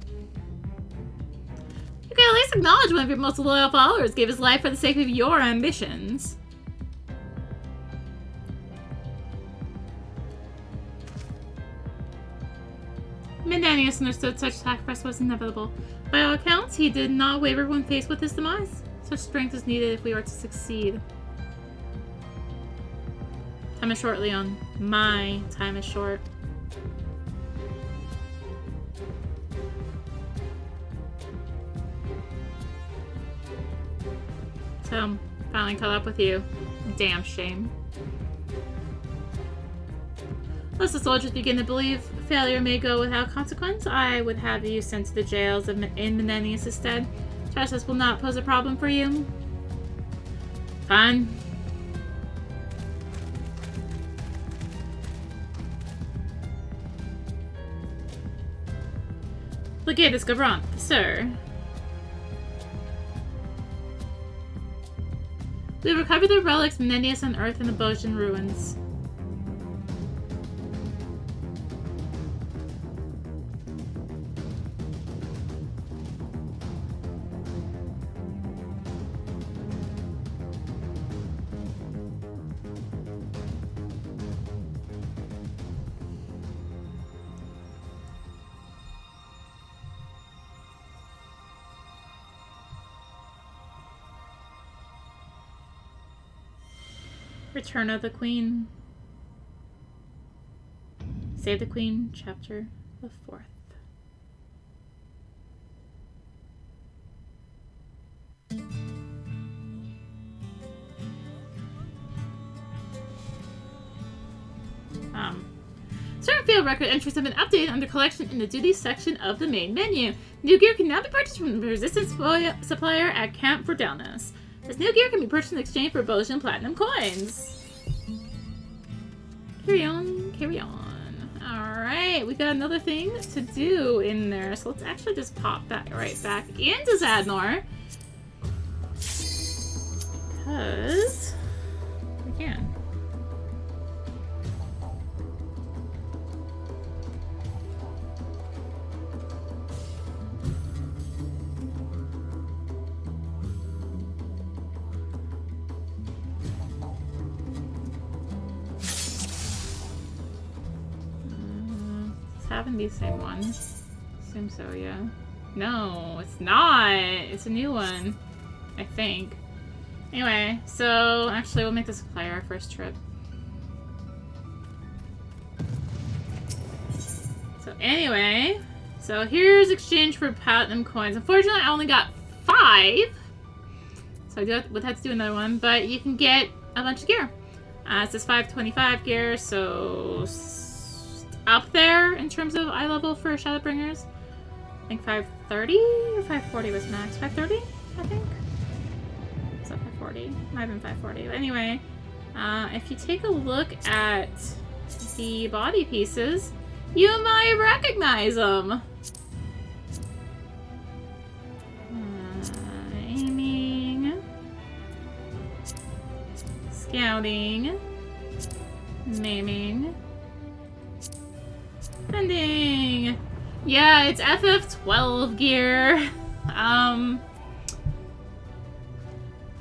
You can at least acknowledge one of your most loyal followers gave his life for the sake of your ambitions. Menenius understood such sacrifice was inevitable. By all accounts, he did not waver when faced with his demise. Such strength is needed if we are to succeed. Time is short, Leon. My time is short. So, finally caught up with you. Damn shame. Unless the soldiers begin to believe failure may go without consequence, I would have you sent to the jails in Menenius instead. Justice will not pose a problem for you. Fine. Legatus Gabrant, sir. We recovered the relics Menenius unearthed in the Bojan ruins. Return of the Queen. Save the Queen, chapter the 4th. Certain field record entries have been updated under collection in the duties section of the main menu. New gear can now be purchased from the resistance supplier at Camp Verdelnus. This new gear can be purchased in exchange for Bojan Platinum coins. Carry on, carry on. Alright, we got another thing to do in there, so let's actually just pop that right back into Zadnor. Because we can. Having these same ones. Assume so, yeah. No, it's not. It's a new one, I think. Anyway, so actually we'll make this supplier our first trip. So anyway, so here's exchange for platinum coins. Unfortunately, I only got 5. So I would have to do another one, but you can get a bunch of gear. It says 525 gear, so up there in terms of eye level for Shadowbringers. I think 530 or 540 was max. 530, I think. Is that 540? Might have been 540. But anyway, if you take a look at the body pieces, you might recognize them. Aiming. Scouting. Maiming. Sending. Yeah, it's FF12 gear.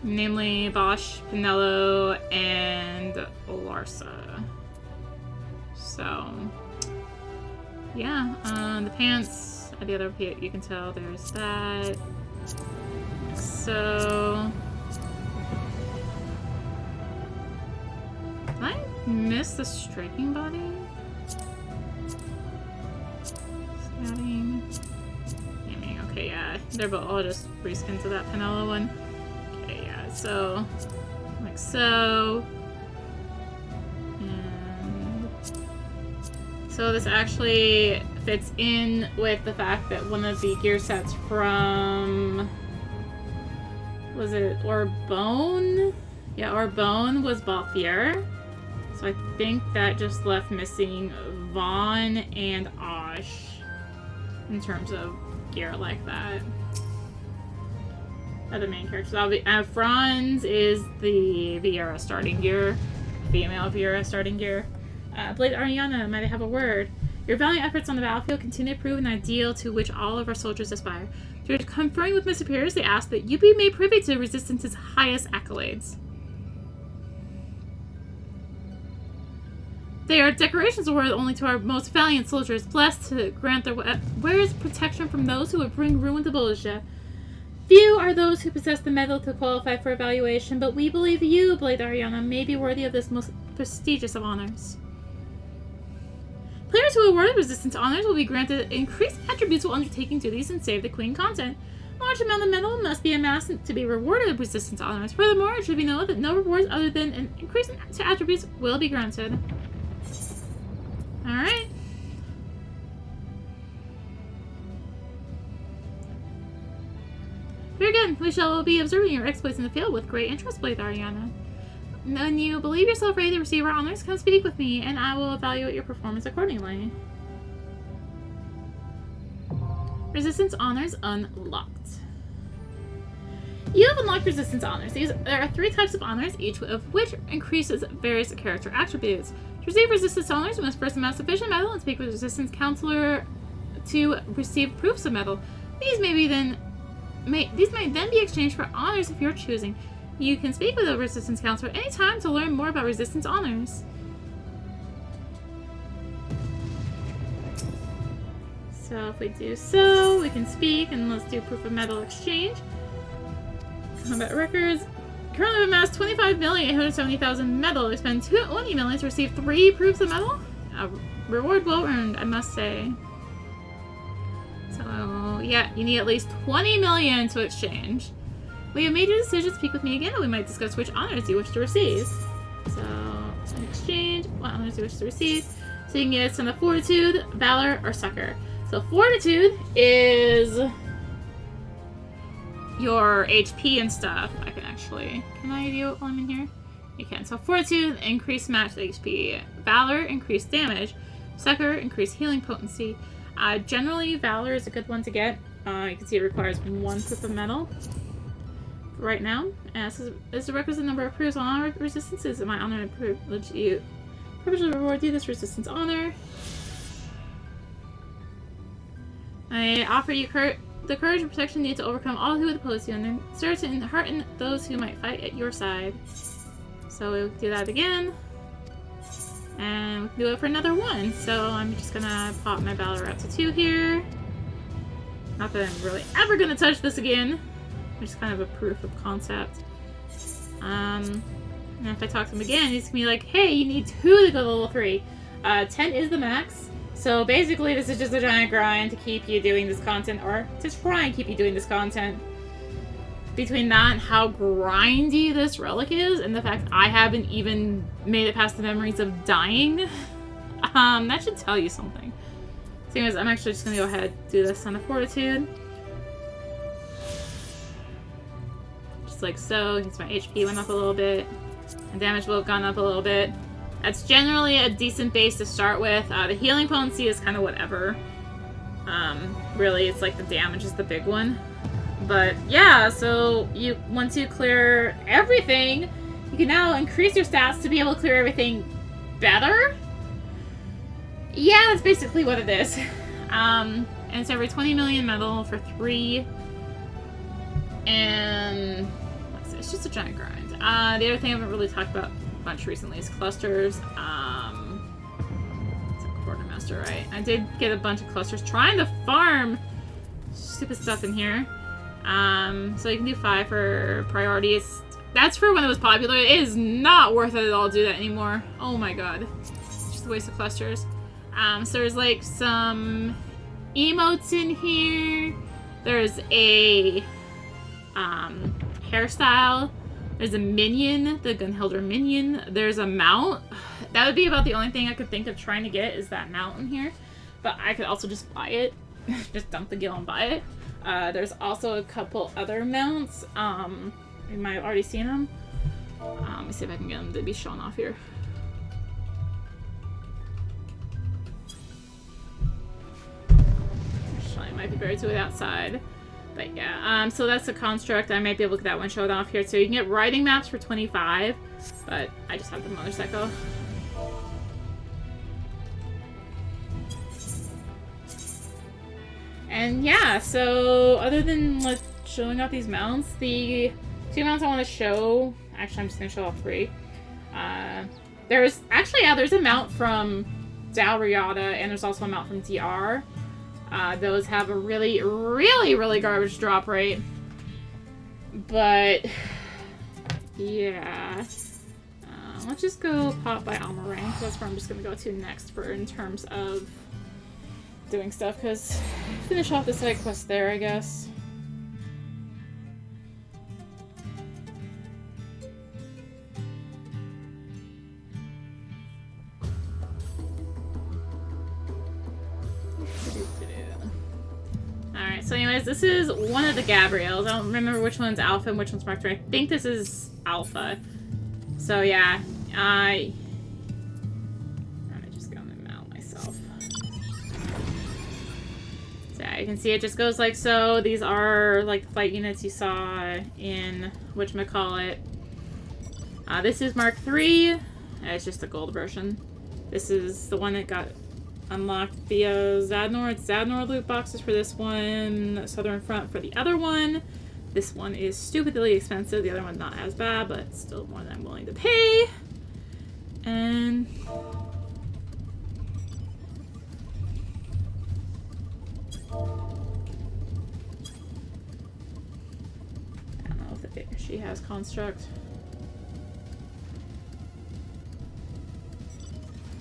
Namely Bosch, Pinello, and Larsa. So, yeah, the pants, the other, you can tell there's that. So, did I miss the striking body? Scouting. Aiming. Okay, yeah, they're both all just reskin to that Pinello one. Okay, yeah, so, like so. And so this actually fits in with the fact that one of the gear sets from, was it Orbone? Yeah, Orbone was Balthier. So I think that just left missing Vaughn and Osh in terms of gear like that. Other main characters. Franz is the Viera starting gear. Female Viera starting gear. Blade Ariana, might I have a word? Your valiant efforts on the battlefield continue to prove an ideal to which all of our soldiers aspire. Through conferring with my superiors, they ask that you be made privy to the Resistance's highest accolades. They are decorations awarded only to our most valiant soldiers, blessed to grant their wares protection from those who would bring ruin to Bolgia. Few are those who possess the medal to qualify for evaluation, but we believe you, Blade Ariana, may be worthy of this most prestigious of honors. Players who award Resistance honors will be granted increased attributes while undertaking duties in Save the Queen content. A large amount of medal must be amassed to be rewarded with Resistance honors. Furthermore, it should be noted that no rewards other than an increase to attributes will be granted. Very good. We shall be observing your exploits in the field with great interest, Dalriada. When you believe yourself ready to receive our honors, come speak with me, and I will evaluate your performance accordingly. Resistance honors unlocked. You have unlocked resistance honors. There are 3 types of honors, each of which increases various character attributes. To receive resistance honors, you must first amass sufficient metal and speak with the resistance counselor to receive proofs of metal. These may then be exchanged for honors of your choosing. You can speak with a resistance counselor anytime to learn more about resistance honors. So if we do so, we can speak, and let's do proof of metal exchange. Combat records. Currently have amassed 25,870,000 metal. We spend 20 million to receive 3 proofs of metal. A reward well earned, I must say. So yeah, you need at least 20 million to exchange. We have made your decision to speak with me again, and we might discuss which honors you wish to receive. So, in exchange, what honors you wish to receive. So you can get some of Fortitude, Valor, or Succor. So Fortitude is your HP and stuff. Can I do it while I'm in here? You can. So Fortitude, increased match HP. Valor, increased damage. Succor, increased healing potency. Generally, Valor is a good one to get. You can see it requires 1 proof of metal right now. This is the requisite number of proofs on honor resistances. In my honor and privilege reward you this resistance honor. I offer you the courage and protection needed to overcome all who would oppose you, and then serve to hearten those who might fight at your side. So we'll do that again. And we can do it for another 1. So I'm just gonna pop my Valor out to 2 here. Not that I'm really ever gonna touch this again. Just kind of a proof of concept. And if I talk to him again, he's gonna be like, hey, you need 2 to go to level 3. 10 is the max. So basically this is just a giant grind to keep you doing this content, or to try and keep you doing this content. Between that and how grindy this relic is, and the fact I haven't even made it past the memories of dying, that should tell you something. So anyways, I'm actually just gonna go ahead and do this on the Fortitude. Like so. Since my HP went up a little bit, and damage will have gone up a little bit. That's generally a decent base to start with. The healing potency is kind of whatever. Really, it's like the damage is the big one. But yeah, so once you clear everything, you can now increase your stats to be able to clear everything better. Yeah, that's basically what it is. And it's every 20 million metal for 3. And it's just a giant grind. The other thing I haven't really talked about much recently is clusters. It's a quartermaster, right? I did get a bunch of clusters trying to farm stupid stuff in here. So you can do 5 for priorities. That's for when it was popular. It is not worth it at all to do that anymore. Oh my god. It's just a waste of clusters. So there's like some emotes in here. There's a hairstyle. There's a minion, the Gunhilder minion. There's a mount. That would be about the only thing I could think of trying to get is that mount in here. But I could also just buy it. Just dump the gil and buy it. There's also a couple other mounts. You might have already seen them. Let me see if I can get them to be shown off here. Actually, I might be better to it outside. But yeah, so that's a construct. I might be able to get that one showed off here. So you can get riding maps for 25, but I just have the motorcycle. And yeah, so other than like showing off these mounts, the 2 mounts I want to show, actually I'm just going to show off 3. There's a mount from Dalriada, and there's also a mount from DR. Those have a really, really, really garbage drop rate. But, yeah. Let's just go pop by Alma rank. That's where I'm just going to go to next in terms of doing stuff, because finish off the side quest there, I guess. Alright, Alright, so anyways, this is one of the Gabriels. I don't remember which one's Alpha and which one's Mark 3. I think this is Alpha. So yeah, I'm just gonna mount myself. So yeah, you can see it just goes like so. These are like the fight units you saw in whatchamacallit. This is Mark 3. It's just the gold version. This is the one that got unlocked via Zadnor. It's Zadnor loot boxes for this one, Southern Front for the other one. This one is stupidly expensive. The other one's not as bad, but still more than I'm willing to pay. And I don't know if she has construct.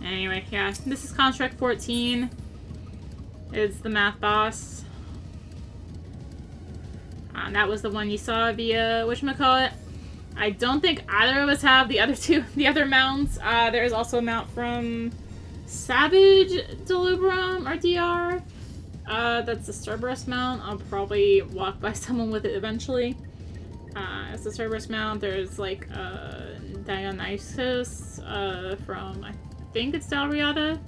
Anyway, yeah, this is Construct 14. It's the math boss. That was the one you saw via whatchamacallit. I don't think either of us have the other mounts. There is also a mount from Savage Delubrum or DR. That's the Cerberus mount. I'll probably walk by someone with it eventually. It's the Cerberus mount. There's like Dionysus from, I think it's Dalriada.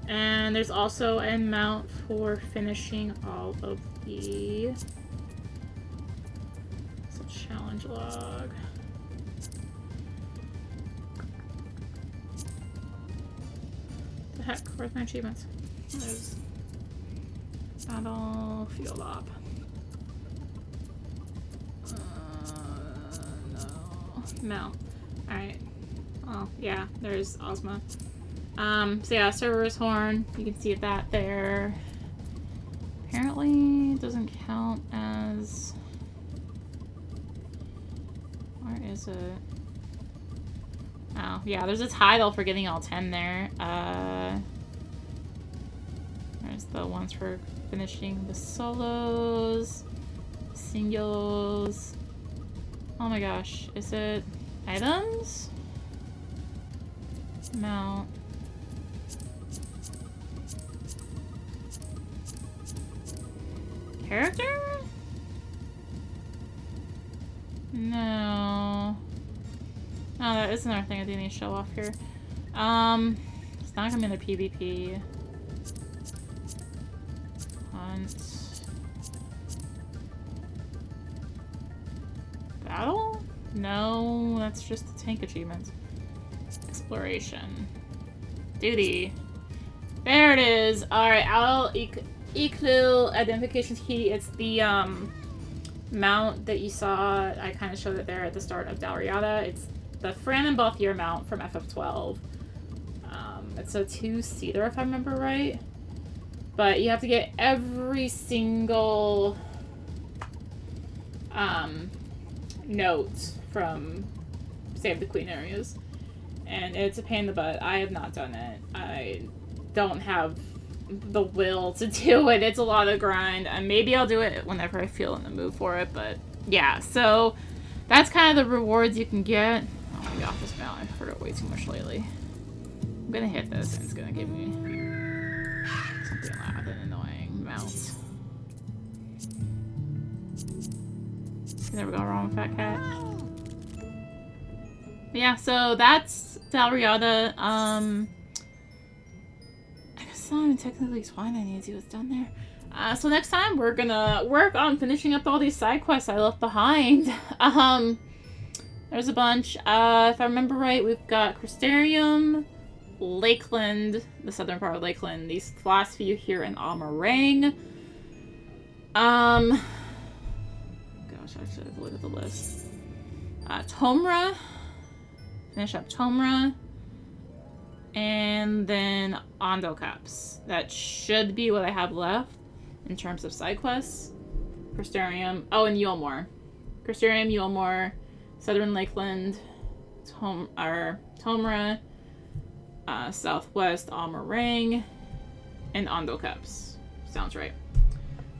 And there's also a mount for finishing all of the challenge log. The heck? Where's my achievements? There's Battlefield Op. No. Mount. Alright. Oh, yeah, there's Ozma. So yeah, Cerberus Horn. You can see that there. Apparently, it doesn't count as... Where is it? Oh, yeah, there's a title for getting all 10 there. There's the ones for finishing the solos, singles. Oh my gosh, is it items? Mount. Character? No. Oh, that is another thing I do need to show off here. It's not gonna be in the PvP. Hunt. Battle? No, that's just the tank achievement. Exploration. Duty. There it is! Alright, Equil identification key. It's the, mount that you saw. I kind of showed it there at the start of Dalriada. It's the Fran and Balthier mount from FF12. It's a 2-seater if I remember right. But you have to get every single note from Save the Queen areas. And it's a pain in the butt. I have not done it. I don't have the will to do it. It's a lot of grind, and maybe I'll do it whenever I feel in the mood for it. But yeah, so that's kind of the rewards you can get. Oh my god, this mount, I've heard it way too much lately. I'm gonna hit this and it's gonna give me something loud and annoying. Mount. Can never go wrong with Fat Cat. Yeah, so that's Dalriada. It's not even technically explained. I need to see what's done there. So next time we're gonna work on finishing up all these side quests I left behind. There's a bunch. If I remember right, we've got Crystarium, Lakeland, the southern part of Lakeland, these last few here in Amarang. Gosh, I should have looked at the list. Tomra. Finish up Tomra. And then Ondo Caps. That should be what I have left in terms of side quests. Crystarium. Oh, and Yulmore. Crystarium, Yulmore, Southern Lakeland, Tomra, Southwest Amarang, and Ondo Caps. Sounds right.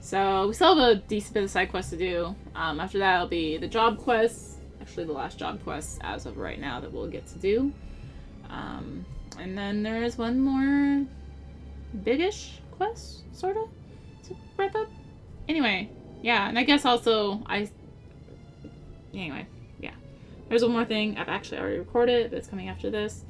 So we still have a decent bit of side quests to do. After that, it'll be the job quests. Actually, the last job quest as of right now that we'll get to do. And then there is one more biggish quest, sort of, to wrap up Anyway, yeah, and I guess also anyway, yeah. There's one more thing. I've actually already recorded it, but it's coming after this.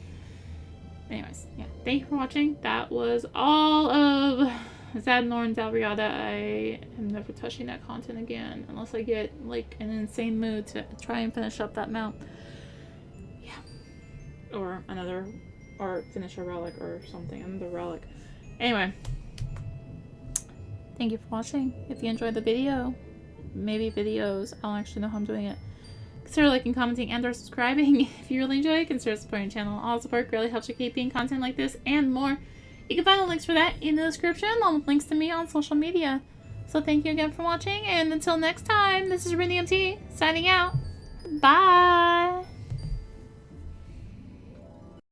Anyways, yeah. Thank you for watching. That was all of Zadnor and Dalriada. I am never touching that content again unless I get like an insane mood to try and finish up that mount. Yeah. Or finish a relic or something. Another relic. Anyway. Thank you for watching. If you enjoyed the video, maybe videos, I don't actually know how I'm doing it. Consider liking, commenting, and or subscribing. If you really enjoy it, consider supporting the channel. All support really helps you keep being content like this and more. You can find the links for that in the description, along with links to me on social media. So thank you again for watching, and until next time, this is rinimt signing out. Bye!